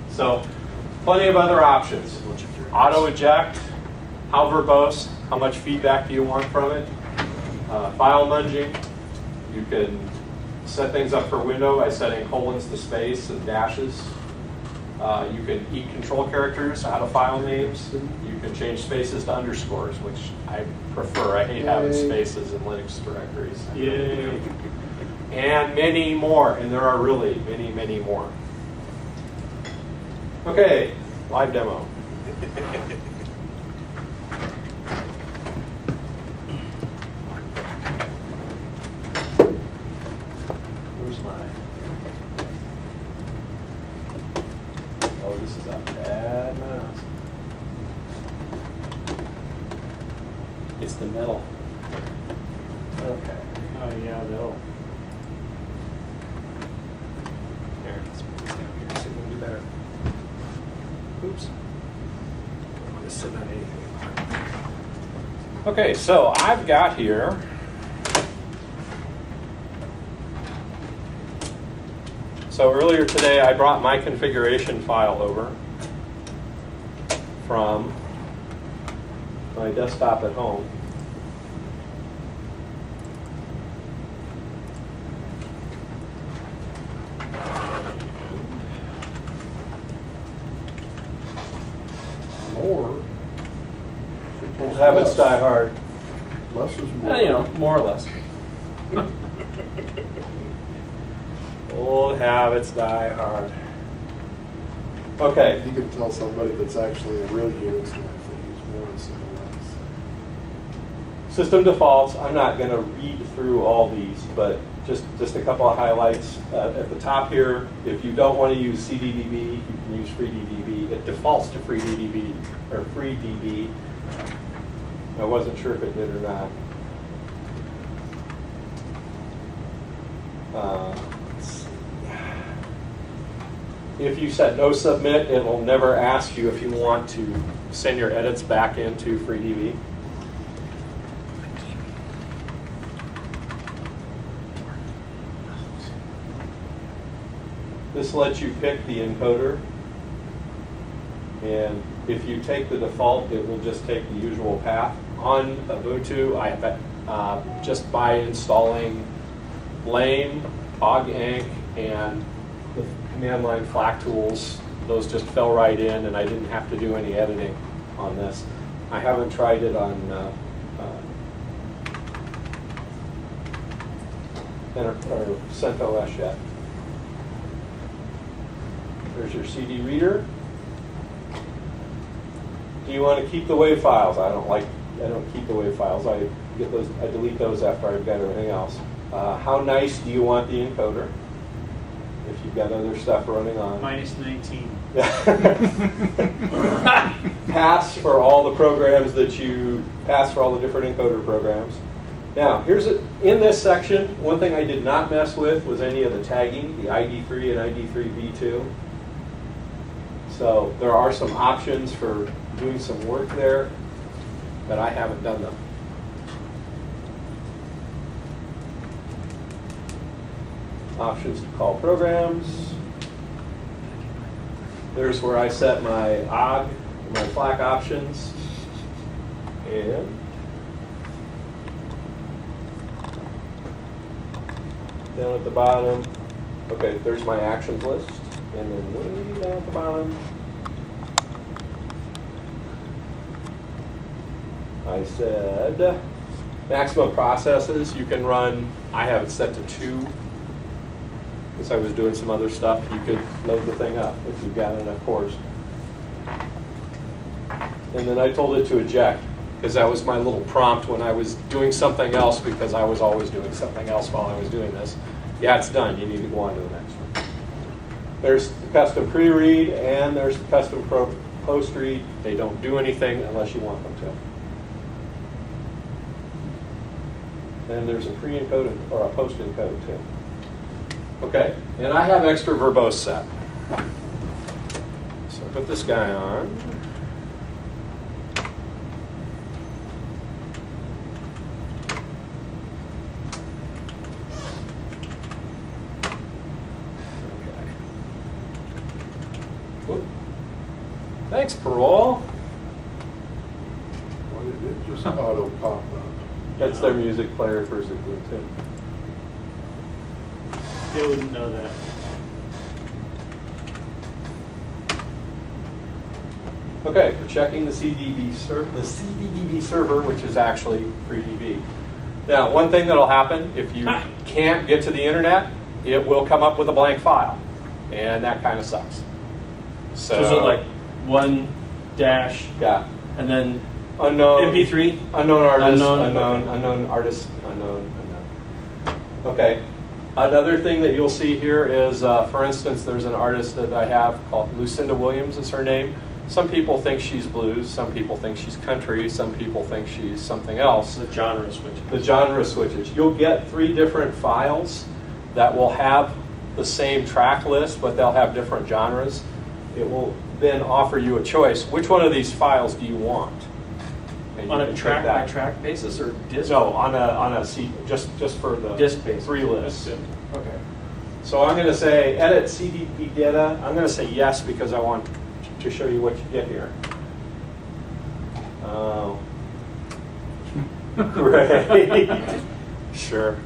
S2: So, plenty of other options. Auto eject, how verbose, how much feedback do you want from it? File munging. You can set things up for window by setting colons to space and dashes. You can eat control characters out of file names. You can change spaces to underscores, which I prefer. I hate having spaces in Linux directories.
S5: Yay.
S2: and many more, and there are really many, many more. Okay, live demo. Where's mine? Oh, this is a bad mouse. It's the metal. Okay.
S7: Oh, yeah, they'll.
S2: Here, let's put this down here so we can do better. Oops. I don't want to sit on anything. Okay, so I've got here so earlier today I brought my configuration file over from my desktop at home.
S3: More.
S2: Old habits die hard.
S3: Less is more.
S2: You know, more or less. Old habits die hard. Okay.
S3: You can tell somebody that's actually a real Unix guy if they use more instead of less.
S2: System defaults, I'm not going to read through all these, but just a couple of highlights. At the top here, if you don't want to use CDDB, you can use FreeDB. It defaults to FreeDB or FreeDB. I wasn't sure if it did or not. Let's see. If you set no submit, it will never ask you if you want to send your edits back into FreeDB. This lets you pick the encoder, and if you take the default, it will just take the usual path. On Ubuntu, just by installing Blame, OGAnc, and the command line FLAC tools, those just fell right in, and I didn't have to do any editing on this. I haven't tried it on CentOS yet. There's your CD reader. Do you want to keep the WAV files? I don't keep the WAV files. I delete those after I've got everything else. How nice do you want the encoder? If you've got other stuff running on.
S9: Minus 19.
S2: Pass for all the programs pass for all the different encoder programs. Now, in this section, one thing I did not mess with was any of the tagging, the ID3 and ID3v2. So there are some options for doing some work there, but I haven't done them. Options to call programs. There's where I set my OG, my FLAC options. And down at the bottom, okay, there's my actions list. And then way down at the bottom, I said maximum processes. You can run, I have it set to 2. Because I was doing some other stuff, you could load the thing up if you've got enough cores. And then I told it to eject, because that was my little prompt when I was doing something else, because I was always doing something else while I was doing this. Yeah, it's done. You need to go on to the next one. There's the custom pre-read, and there's the custom post-read. They don't do anything unless you want them to. And there's a pre-encode or a post-encode too. Okay, and I have extra verbose set. So I put this guy on. Thanks, Parole.
S3: Why did it just auto pop up?
S2: That's their music player for Zoom too.
S9: They wouldn't know that.
S2: Okay, we're checking the CDDB server, which is actually FreeDB. Now, one thing that'll happen, if you can't get to the internet, it will come up with a blank file. And that kind of sucks.
S1: So is it like one dash
S2: Yeah.
S1: and then
S2: Unknown.
S1: MP3?
S2: Unknown artist,
S1: Unknown.
S2: unknown artist, unknown. Okay. Another thing that you'll see here is, for instance, there's an artist that I have called Lucinda Williams is her name. Some people think she's blues, some people think she's country, some people think she's something else.
S1: The genre switch.
S2: The genre switches. You'll get 3 different files that will have the same track list, but they'll have different genres. It will then offer you a choice. Which one of these files do you want? And you
S1: On a
S2: can
S1: track
S2: pick
S1: by
S2: that.
S1: track basis or disc?
S2: No, on a C, just for the
S1: Disc basis.
S2: 3 lists.
S1: That's it.
S2: Okay. So I'm going to say edit CDP data. I'm going to say yes because I want to show you what you get here. Oh. Great. Sure.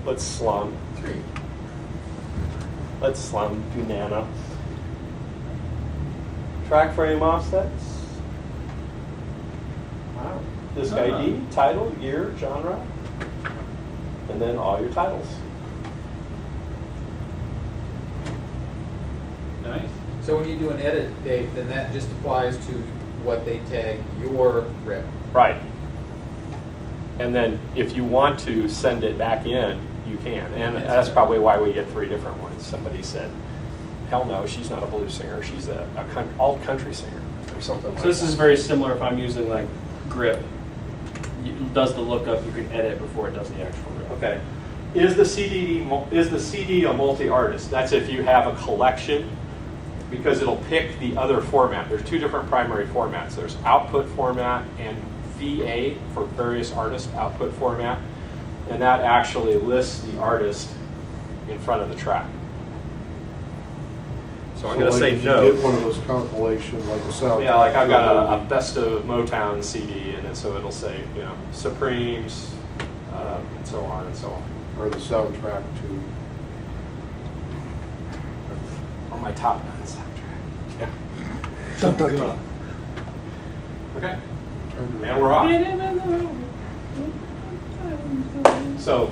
S2: Let's slum. Let's slum do nano. Track frame offsets. Wow. Disc ID, title, year, genre, and then all your titles.
S9: Nice.
S6: So when you do an edit, Dave, then that just applies to what they tag your rip.
S2: Right. And then if you want to send it back in, you can. And that's probably why we get 3 different ones. Somebody said, hell no, she's not a blues singer. She's a alt country singer or something like
S1: So this
S2: that.
S1: is very similar if I'm using like grip. It does the lookup, you can edit before it does the actual rip.
S2: Okay. Is the CD a multi-artist? That's if you have a collection, because it'll pick the other format. There's 2 different primary formats. There's output format and VA for various artist output format. And that actually lists the artist in front of the track. So I'm going to say
S3: if
S2: no.
S3: You get one of those compilation, like a sound.
S2: Yeah, like I've got a best of Motown CD, and so it'll say, you know, Supremes, and so on and so on.
S3: Or the soundtrack to.
S2: On my Top Gun soundtrack. Yeah. Okay. And we're off. So,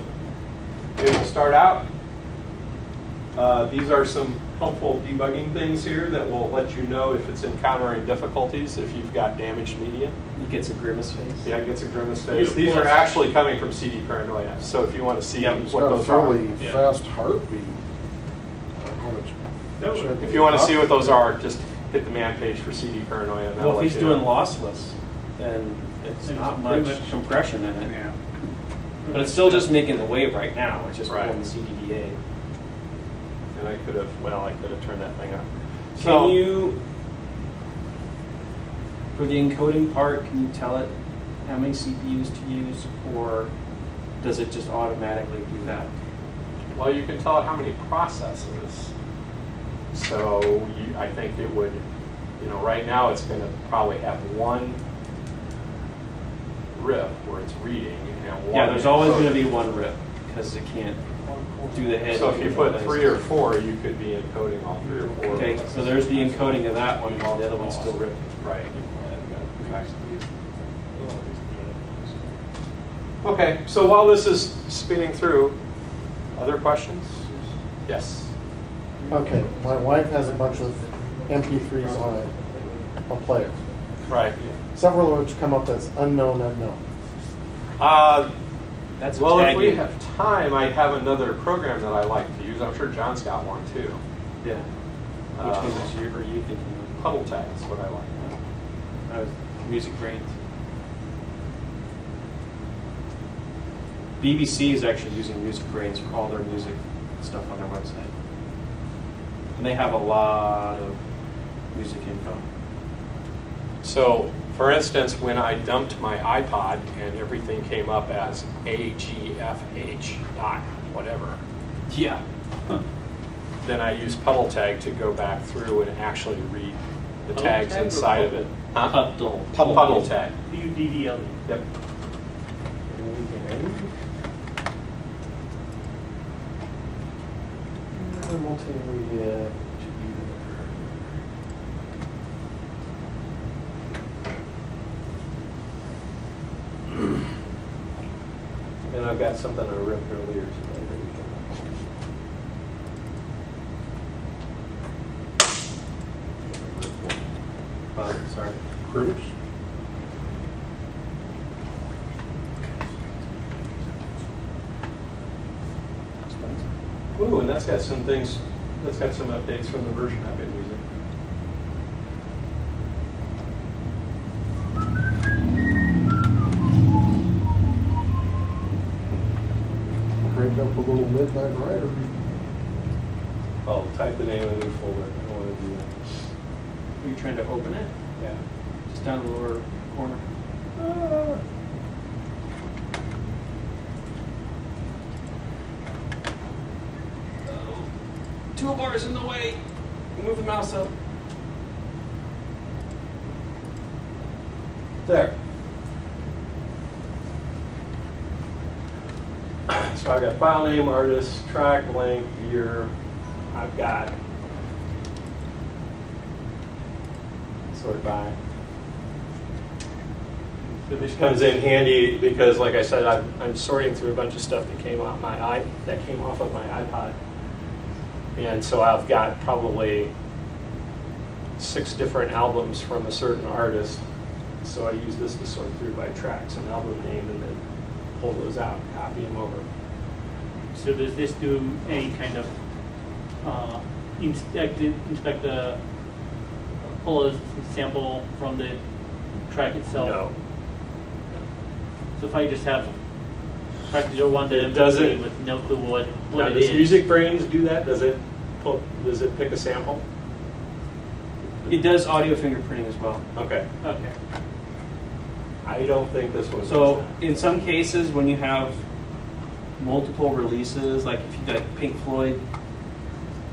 S2: we'll start out. These are some helpful debugging things here that will let you know if it's encountering difficulties, if you've got damaged media.
S1: It gets a grimace face.
S2: Yeah, it gets a grimace face. These are actually coming from CD Paranoia. So if you want to see
S3: It's
S2: what
S3: got a
S2: those are.
S3: fairly fast heartbeat.
S2: If you want to see what those are, just hit the man page for CD Paranoia. And that'll
S1: Well, if
S2: let
S1: he's
S2: you
S1: doing
S2: know.
S1: lossless, then it's not
S9: pretty
S1: much
S9: much-
S1: compression in it.
S7: Yeah.
S1: But it's still just making the wave right now. It's just
S2: Right.
S1: pulling the CDBA.
S2: And I could have turned that thing up.
S1: Can you, for the encoding part, can you tell it how many CPUs to use, or does it just automatically do that?
S2: Well, you can tell it how many processes. So I think it would, right now it's going to probably have one rip where it's reading and one.
S1: Yeah, there's always going to be one rip because it can't do the head.
S2: So if you put 3 or 4, you could be encoding all 3 or 4.
S1: Okay, so there's the encoding of that one while the other one's still ripping.
S2: Right. Okay, so while this is spinning through, other questions? Yes.
S8: Okay, my wife has a bunch of MP3s on a player.
S2: Right.
S8: Several of which come up as unknown.
S1: That's
S2: Well, if
S1: tagging.
S2: we have time, I have another program that I like to use. I'm sure John's got one too.
S1: Yeah. Which one is you, or you thinking of?
S2: Puddle tag is what I like.
S1: Music Brains. BBC is actually using Music Brains for all their music stuff on their website. And they have a lot of music info.
S2: So, for instance, when I dumped my iPod and everything came up as AGFH dot whatever,
S1: Yeah.
S2: then I used Puddle tag to go back through and actually read the
S9: Puddle
S2: tags
S9: tag or
S2: inside of it. Huh? Puddle tag.
S9: PUDDL.
S2: Yep.
S1: Multimedia.
S2: And I've got something I ripped earlier today. Sorry.
S3: Cruise.
S2: Ooh, and that's got some things, that's got some updates from the version I've been using.
S3: Crank up a little midnight rider.
S2: Oh, type the name of the new folder. I don't want to do that.
S1: Are you trying to open it?
S2: Yeah.
S1: Just down the lower corner. Toolbar's in the way. Move the mouse up.
S2: There. So I've got file name, artist, track, length, year. I've got sort by. This comes in handy because, like I said, I'm sorting through a bunch of stuff that came off of my iPod, and so I've got probably 6 different albums from a certain artist. So I use this to sort through by tracks and album name, and then pull those out, copy them over.
S9: So does this do any kind of pull a sample from the track itself?
S2: No.
S9: So if I just have track 01 to
S2: It doesn't.
S9: with no clue what
S2: Now,
S9: it
S2: does
S9: is.
S2: Music Brains do that? Does it pick a sample?
S1: It does audio fingerprinting as well.
S2: Okay.
S9: Okay.
S2: I don't think this one.
S1: So
S2: does that.
S1: in some cases, when you have multiple releases, like if you got Pink Floyd,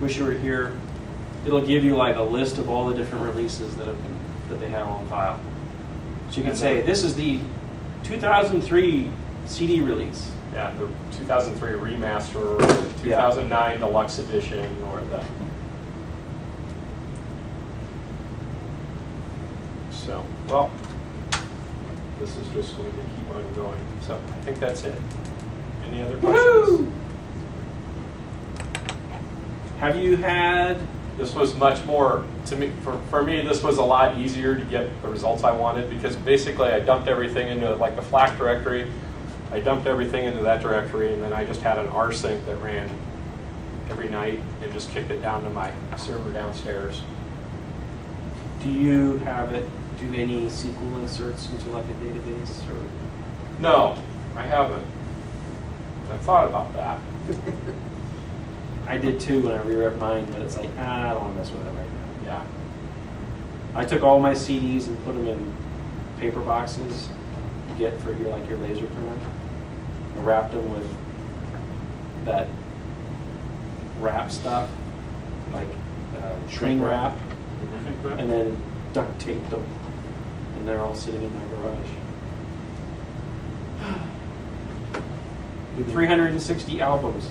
S1: Wish You Were Here, it'll give you like a list of all the different releases that they have on file. So you can say, this is the 2003 CD release.
S2: Yeah, the 2003 remaster, or the 2009 deluxe edition, or the. So, well, this is just going to keep on going. So I think that's it. Any other questions?
S1: Woo! Have you had?
S2: This was much more, to me, for me, this was a lot easier to get the results I wanted, because basically I dumped everything into like the FLAC directory. I dumped everything into that directory, and then I just had an rsync that ran every night and just kicked it down to my server downstairs.
S1: Do you have it do any SQL inserts into like a database or?
S2: No, I haven't. I thought about that.
S1: I did too when I rewrote mine, but it's like, I don't want to mess with it right now.
S2: Yeah.
S1: I took all my CDs and put them in paper boxes you get for your like your laser printer. I wrapped them with that wrap stuff, like shrink wrap, and then duct taped them, and they're all sitting in my garage. 360 albums.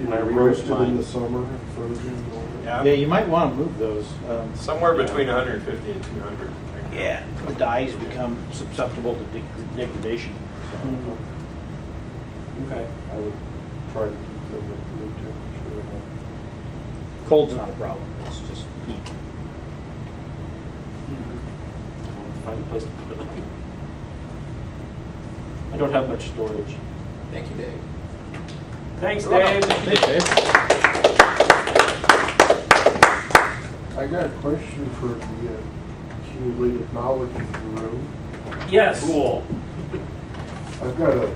S3: And
S1: I
S3: I
S1: rewrote
S3: roasted in
S1: mine.
S3: the summer, frozen.
S7: Yeah, you might want to move those.
S2: Somewhere between 150 and 200.
S7: Yeah, the dyes become susceptible to degradation.
S1: Okay.
S3: I would try to keep them at room temperature.
S7: Cold's not a problem. It's just heat.
S1: Find a place to put it. I don't have much storage.
S6: Thank you, Dave.
S1: Thanks, Dave.
S3: I got a question for the accumulated knowledge in the room.
S1: Yes.
S2: Cool.
S3: I've got a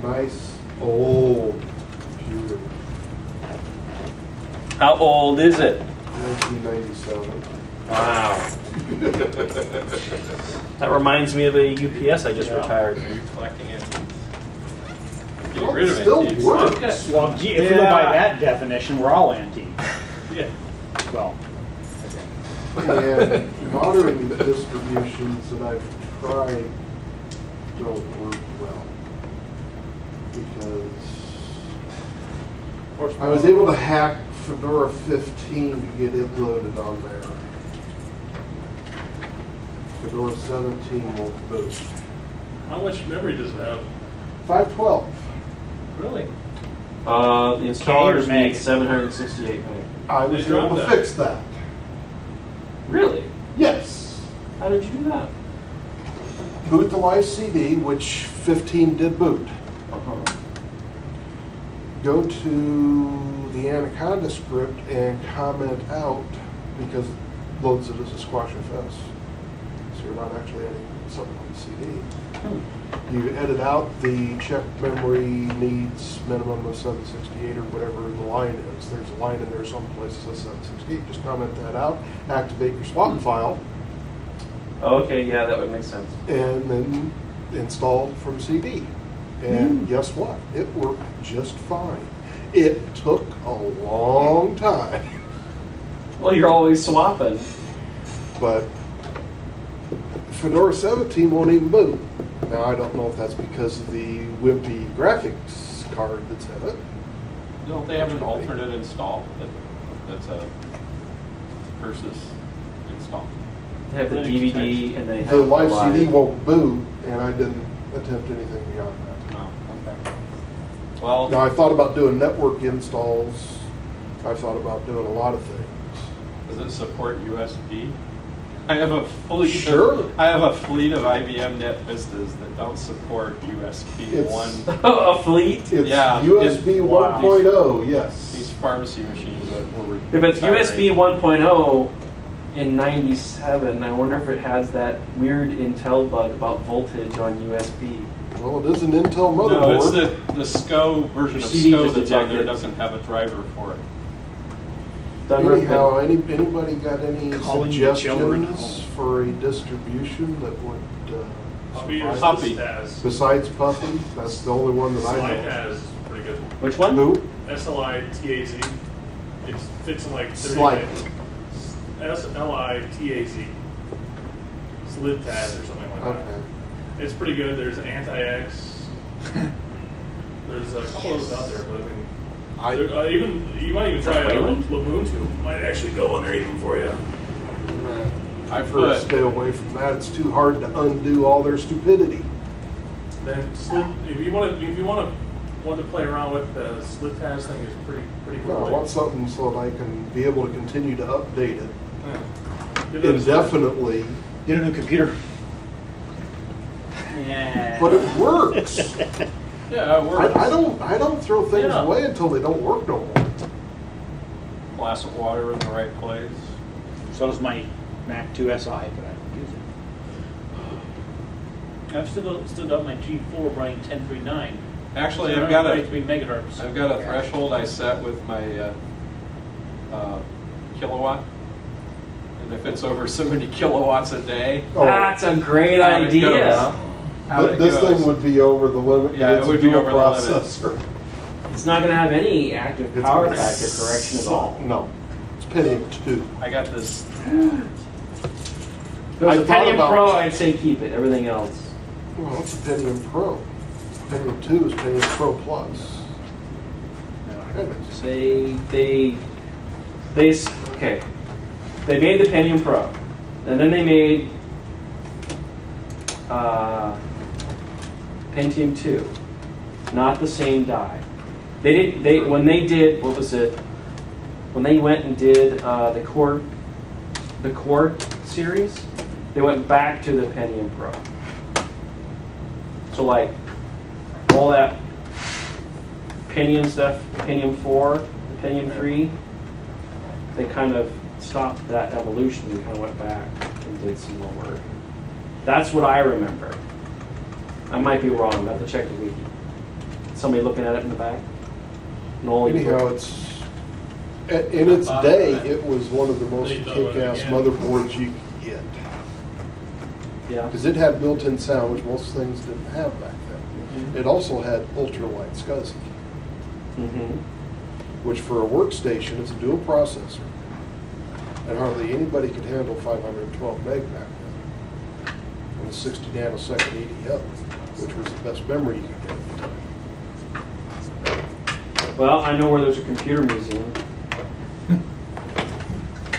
S3: nice old computer,
S1: How old is it?
S3: 1997.
S1: Wow. That reminds me of a UPS I just retired.
S2: Are you collecting it? Getting
S3: Well,
S2: rid
S3: it
S2: of
S3: still
S2: antiques.
S3: works.
S7: Well, gee, if we go by that definition, we're all antiques.
S1: Yeah.
S7: Well,
S3: And modern distributions that I've tried don't work well. Because I was able to hack Fedora 15 to get it loaded on there. Fedora 17 won't boot.
S5: How much memory does it have?
S3: 512.
S9: Really?
S1: The installers
S9: meg.
S1: need 768 meg.
S3: I was
S5: They
S3: able
S5: dropped
S3: to
S5: that.
S3: fix that.
S1: Really?
S3: Yes.
S1: How did you do that?
S3: Boot the live CD, which 15 did boot.
S1: Uh-huh.
S3: Go to the Anaconda script and comment out because it loads it as a squash FS. So you're not actually editing something on the CD. You edit out the check memory needs minimum of 768 or whatever the line is. There's a line in there some places that says 768. Just comment that out, activate your swap file,
S1: Okay, yeah, that would make sense.
S3: and then install from CD. And guess what? It worked just fine. It took a long time,
S1: Well, you're always swapping.
S3: but Fedora 17 won't even boot. Now, I don't know if that's because of the wimpy graphics card that's in it.
S2: Don't they have an alternate install that's a versus install?
S1: They have the DVD and they have
S3: The live
S1: live.
S3: CD won't boot, and I didn't attempt anything beyond that.
S2: No, okay. Well,
S3: Now, I thought about doing network installs. I thought about doing a lot of things.
S2: does it support USB? I have a fleet.
S3: Sure.
S2: I have a fleet of IBM Net Vistas that don't support USB
S3: It's-
S2: 1.
S1: A fleet?
S3: It's
S2: Yeah,
S3: USB
S1: wow.
S3: 1.0, yes.
S2: These pharmacy machines that were.
S1: If it's
S2: retiring.
S1: USB 1.0 in 97, I wonder if it has that weird Intel bug about voltage on USB.
S3: Well, it is an Intel
S2: No, it's
S3: motherboard.
S2: the SCO version
S1: Your
S2: of
S1: CD
S2: SCO
S1: just
S2: that's on there
S1: ejected.
S2: doesn't have a driver for it.
S3: Anyhow, anybody got any
S7: Calling you children.
S3: suggestions for a distribution that would,
S5: Puppy or
S2: Puppy.
S5: Has.
S3: besides Puppy? That's the only one that I
S5: Slide
S3: know.
S5: has pretty good.
S1: Which one?
S3: Who?
S5: SLITAZ. It fits in like 30
S3: Slide.
S5: minutes. SLITAZ. Slidtaz or something like that.
S3: Okay.
S5: It's pretty good. There's Anti-X. There's a couple of those out there, but I mean, you might even try a
S1: Wayland?
S5: Ubuntu. Might actually go in there even for you.
S3: I've heard stay away from that. It's too hard to undo all their stupidity.
S5: Then if you want to play around with the Slidtaz thing is pretty
S3: No,
S5: cool.
S3: I want something so that I can be able to continue to update it
S5: Give it a-
S3: indefinitely,
S7: Get a new computer.
S9: Yeah.
S3: but it works.
S2: Yeah, it works.
S3: I don't throw things
S5: Yeah.
S3: away until they don't work no more.
S2: Glass of water in the right place.
S7: So does my Mac 2 SI, but I don't use it.
S9: I've still got my G4 running 1039.
S2: Actually, I've got
S9: 33 megahertz.
S2: I've got a threshold I set with my kilowatt, and if it's over so many kilowatts a day,
S3: Oh,
S1: That's a great
S2: How it
S1: idea.
S2: goes. How it
S3: this
S2: goes.
S3: thing would be over the limit.
S2: Yeah, it
S3: It's a
S2: would be
S3: dual
S2: over the limit.
S3: processor.
S1: It's not going to have any active
S3: It's
S1: power
S3: gonna
S1: factor correction at all.
S3: No, it's Pentium 2.
S2: I got this.
S1: If it was
S3: I
S1: a
S3: thought
S1: Pentium
S3: about-
S1: Pro, I'd say keep it. Everything else.
S3: Well, it's a Pentium Pro. Pentium 2 is Pentium Pro Plus.
S1: Okay. They made the Pentium Pro, and then they made Pentium 2. Not the same die. When they did, what was it? When they went and did the Core series, they went back to the Pentium Pro. So like all that Pentium stuff, Pentium 4, the Pentium 3, they kind of stopped that evolution and kind of went back and did some more work. That's what I remember. I might be wrong. I have to check the wiki. Somebody looking at it in the back? No,
S3: Anyhow, in its day, it was one of the most
S5: They thought about it
S3: kick-ass
S5: again.
S3: motherboards you could get.
S1: yeah.
S3: Because it had built-in sound, which most things didn't have back then. It also had ultra-light SCSI,
S1: Mm-hmm.
S3: which for a workstation, it's a dual processor. And hardly anybody could handle 512 meg back then. And a 60 nanosecond EDO, which was the best memory you could get at the time.
S1: Well, I know where there's a computer museum.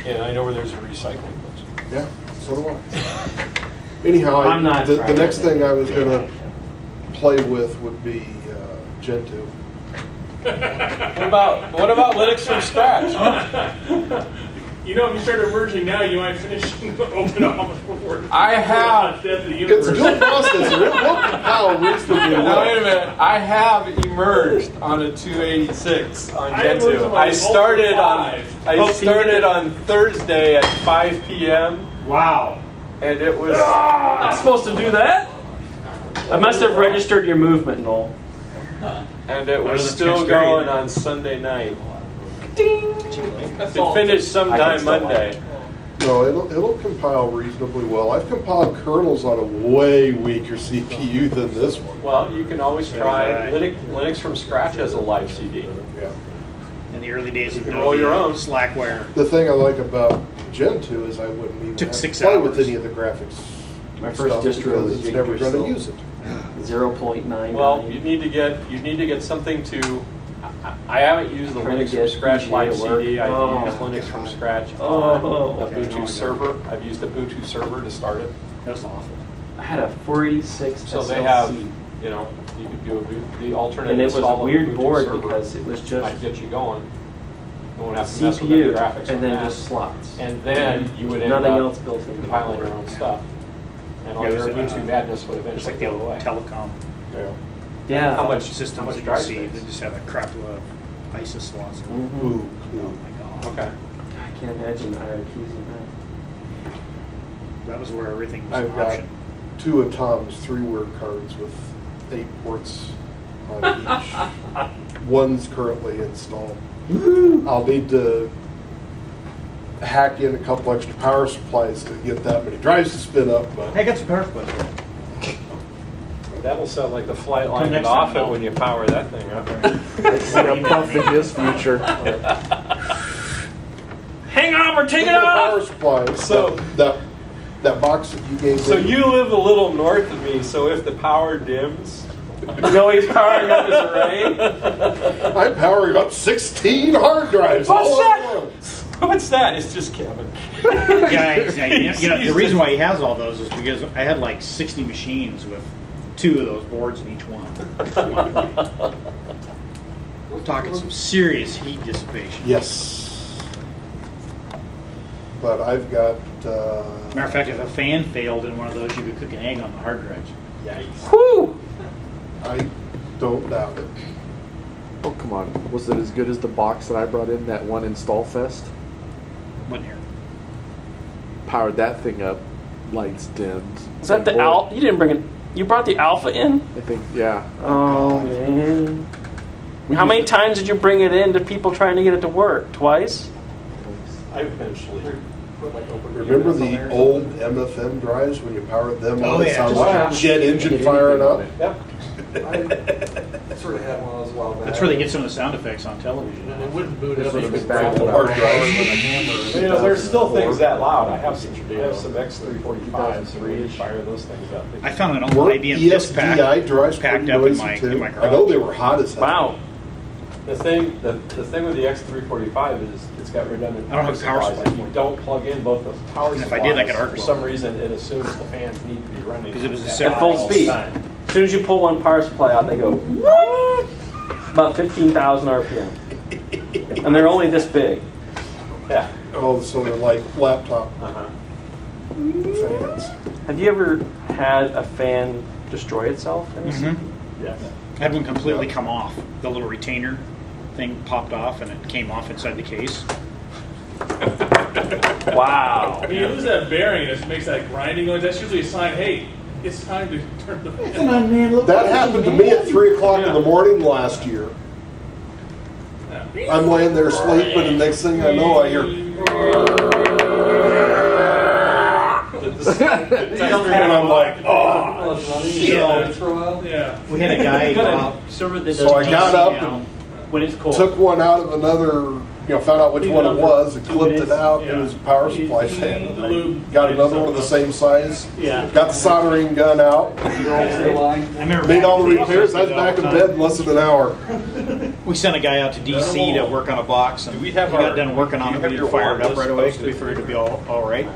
S2: And I know where there's a recycling place.
S3: Yeah, so do I. Anyhow,
S1: I'm not
S3: the
S1: trying
S3: next
S1: to-
S3: thing I was gonna play with would be Gen 2.
S2: What about Linux from scratch?
S5: You know, if you start emerging now, you might finish open up before.
S2: I have.
S3: It's a good process. It will compile reasonably
S2: Now,
S3: well.
S2: wait a minute. I have emerged on a 286 on
S5: I
S2: Gen 2.
S5: emerged on my
S2: I started
S5: multiple
S2: on Thursday at 5 p.m.
S5: Wow.
S2: and it was.
S1: I'm supposed to do that? I must have registered your movement, Noel.
S2: And it was
S7: than
S2: still
S7: 10th grade.
S2: going on Sunday night.
S1: Ding!
S2: It finished sometime Monday.
S3: No, it'll compile reasonably well. I've compiled kernels on a way weaker CPU than this one.
S2: Well, you can always try. Linux from scratch has a live CD.
S3: Yeah.
S7: In the early days of
S2: You can roll your own.
S7: Slackware.
S3: The thing I like about Gen 2 is I wouldn't even
S7: Took
S3: have
S7: 6
S3: to play with
S7: hours.
S3: any of the graphics.
S1: My first
S3: stuff
S1: distro
S3: because
S1: was
S3: it's never
S1: Jupyter
S3: going to
S1: still.
S3: use it.
S1: 0.99.
S2: Well, you need to get something to. I haven't used the
S1: Trying to
S2: Linux from
S1: get
S2: scratch
S1: PGA
S2: live
S1: to work.
S2: CD. I
S1: Oh.
S2: use Linux from scratch
S1: Oh.
S2: on
S1: Okay.
S2: Ubuntu server. I've used Ubuntu server to start it.
S7: That was awful.
S1: I had a 486
S2: So they
S1: SLC.
S2: have, you know, you could do the alternate
S1: And it was a
S2: install of
S1: weird
S2: Ubuntu
S1: board
S2: server.
S1: because it was just
S2: Might get you going. You won't have to mess with the
S1: CPU
S2: graphics on
S1: and then
S2: that.
S1: just slots.
S2: And then you would end
S1: Nothing
S2: up
S1: else built in.
S2: compiling your own stuff. And all
S7: Yeah,
S2: your
S7: it was,
S2: Ubuntu madness would
S7: It's
S2: eventually
S7: like the
S2: go
S7: old
S2: away.
S7: telecom
S1: Yeah.
S2: How much
S7: systems that you
S2: drive
S7: see.
S2: space?
S7: They just have a crap load of ISIS slots.
S1: Mhm.
S3: Ooh,
S7: Oh
S3: ooh.
S7: my god.
S2: Okay.
S1: I can't imagine the hierarchies in
S7: That was where everything was
S3: I've
S7: an
S3: got
S7: option.
S3: 2 of Tom's 3-word cards with 8 ports on each. One's currently installed. I'll need to hack in a couple extra power supplies to get that many drives to spin up, but
S7: I got some power supplies.
S2: That'll sound like the flight
S7: Come
S2: line
S7: next
S2: off
S7: time,
S2: it when you power that thing up.
S4: I see a puff in his future.
S1: Hang on, we're taking
S3: Look at the
S1: off!
S3: power supplies.
S2: So-
S3: that box that you gave
S2: So
S3: me.
S2: you live a little north of me, so if the power dims,
S1: You know he's powering up his array.
S3: I'm powering up 16 hard drives.
S2: What's
S3: all
S2: that?
S3: at once.
S2: what's that? It's just Kevin.
S7: Yeah, exactly. The reason why he has all those is because I had like 60 machines with 2 of those boards in each one. We're talking some serious heat dissipation.
S3: Yes. But I've got.
S7: Matter of fact, if a fan failed in one of those, you could cook an egg on the hard drives.
S2: Yikes.
S1: Whew!
S3: I don't doubt it.
S4: Oh, come on. Was it as good as the box that I brought in, that one Install Fest?
S7: Wasn't here.
S4: Powered that thing up, lights dimmed.
S1: Is that the
S4: Boy,
S1: alpha? You didn't bring it. You brought the alpha in?
S4: I think, yeah.
S1: Oh, man.
S4: We
S1: How many
S4: used
S1: times did you bring it in to people trying to get it to work? Twice?
S2: I eventually put like open.
S3: Remember the old MFM drives when you powered them
S7: Oh,
S3: on? It
S7: yeah.
S3: sounded
S2: Oh, yeah.
S3: like a jet
S4: it.
S3: engine
S4: Get
S3: firing
S4: anything
S3: up.
S4: on it.
S2: Yep.
S6: I sort of had one of those a while back.
S7: That's where they get some of the sound effects on television.
S6: And it wouldn't boot
S4: This
S6: up.
S4: would
S6: You
S4: have
S6: could
S4: been back
S6: grab
S4: when
S6: the
S3: hard
S6: hard
S3: drives.
S6: drive with a hammer.
S2: You know, there's still things that loud. I have some X345s and we fire those things up.
S7: I found an old
S3: Were
S7: IBM disk
S3: ESDI
S7: pack
S3: drives
S7: packed
S3: pretty
S7: up in
S3: noisy
S7: my
S3: too?
S7: in my
S3: I know they
S7: garage.
S3: were hot as hell.
S1: Wow.
S2: The thing with the X345 is it's got redundant
S7: I don't have power
S2: supplies.
S7: supply.
S2: If you don't plug in both those power
S7: And if
S2: supplies,
S7: I did, I could arc
S2: for
S7: weld.
S2: some reason it assumes the fans need to be running.
S7: Because it was a
S2: at
S7: separate-
S1: Full
S2: all
S1: speed.
S2: time.
S1: As soon as you pull one power supply out, they go, what? About 15,000 RPM. And they're only this big.
S2: Yeah.
S3: Oh, so they're like laptop
S2: Uh-huh.
S3: fans.
S1: Have you ever had a fan destroy itself?
S7: Mhm.
S2: Yes.
S7: I had one completely come off. The little retainer thing popped off and it came off inside the case.
S1: Wow.
S5: When you lose that bearing, it makes that grinding noise. That's usually a sign, hey, it's time to turn the fan on.
S3: That happened to me at 3 o'clock in the morning last year. I'm laying there sleeping, and next thing I know, I hear. And I'm like, oh, shit.
S5: Yeah.
S7: We had a guy go out.
S9: Server that
S3: So I
S9: does
S3: got up
S7: down.
S3: and
S9: when it's cold.
S3: took one out of another, found out which one it was, and clipped it out, and it was a power supply fan. And I got another one of the same size,
S9: Yeah.
S3: got the soldering gun out,
S7: I remember
S3: made all the
S7: we
S3: repairs, I was back in bed in less than an hour.
S7: We sent a guy out to DC to work on a box, and
S2: Do we
S7: he
S2: have
S7: got
S2: our-
S7: done working on
S2: do
S7: it.
S2: you
S7: We
S2: have
S7: didn't
S2: your
S7: fire it up
S2: wireless
S7: right away because we
S2: posted?
S7: figured it'd be all right.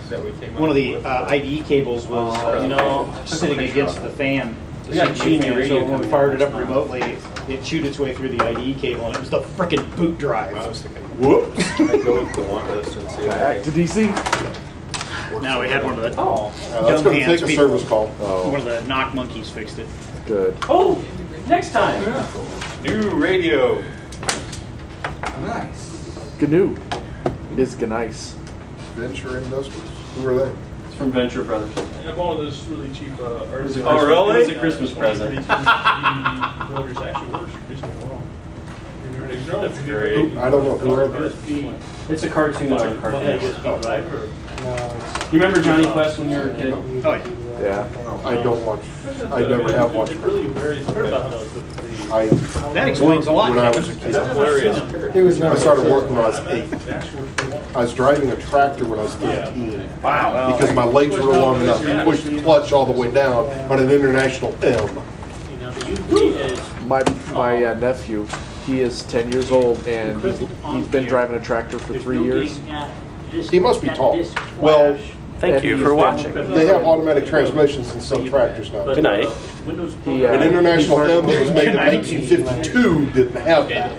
S2: That we came
S7: One of
S2: up
S7: the
S2: with?
S7: IDE cables was
S1: No.
S7: sitting against the fan
S1: We got Genie Radio
S7: So when we
S1: coming
S7: fired it
S1: up
S7: up remotely, it chewed its way through the IDE cable, and it was the frickin' boot drive.
S2: I was thinking,
S3: Whoops.
S2: I'd go with the want list and see
S4: Back to
S2: if
S4: DC.
S7: Now we had one of the
S3: That's
S7: dumb
S3: going to
S7: hands
S3: take a
S7: people.
S3: service call.
S7: One of the knock monkeys fixed it.
S4: Good.
S1: Oh, next time.
S2: new radio.
S4: GNU is Ganice.
S3: Venture Industries. Who are they?
S1: It's from Venture Brothers.
S5: I bought this really cheap.
S1: It was a
S2: Oh, really?
S1: It was a Christmas present.
S5: Voters actually works reasonably well.
S2: That's great.
S3: I don't know. Who are they?
S1: It's a cartoon on a cartoon.
S5: USB drive or
S1: You remember Johnny Quest when you were a kid?
S7: Oh, yeah.
S4: Yeah.
S3: I don't watch. I never have watched.
S5: It really varies. I heard about those.
S3: I
S7: That explains a lot.
S3: when I was a kid.
S2: Hilarious.
S8: He was
S3: I started working when I was 8. I was driving a tractor when I was 13.
S7: Wow.
S3: Because my legs were long enough to push the clutch all the way down on an international M.
S4: My nephew, he is 10 years old, and he's been driving a tractor for 3 years.
S3: He must be tall. Well,
S1: Thank you for watching.
S3: they have automatic transmissions in some tractors now.
S1: Good night.
S4: He,
S3: An international M that was made in 1952 didn't have that.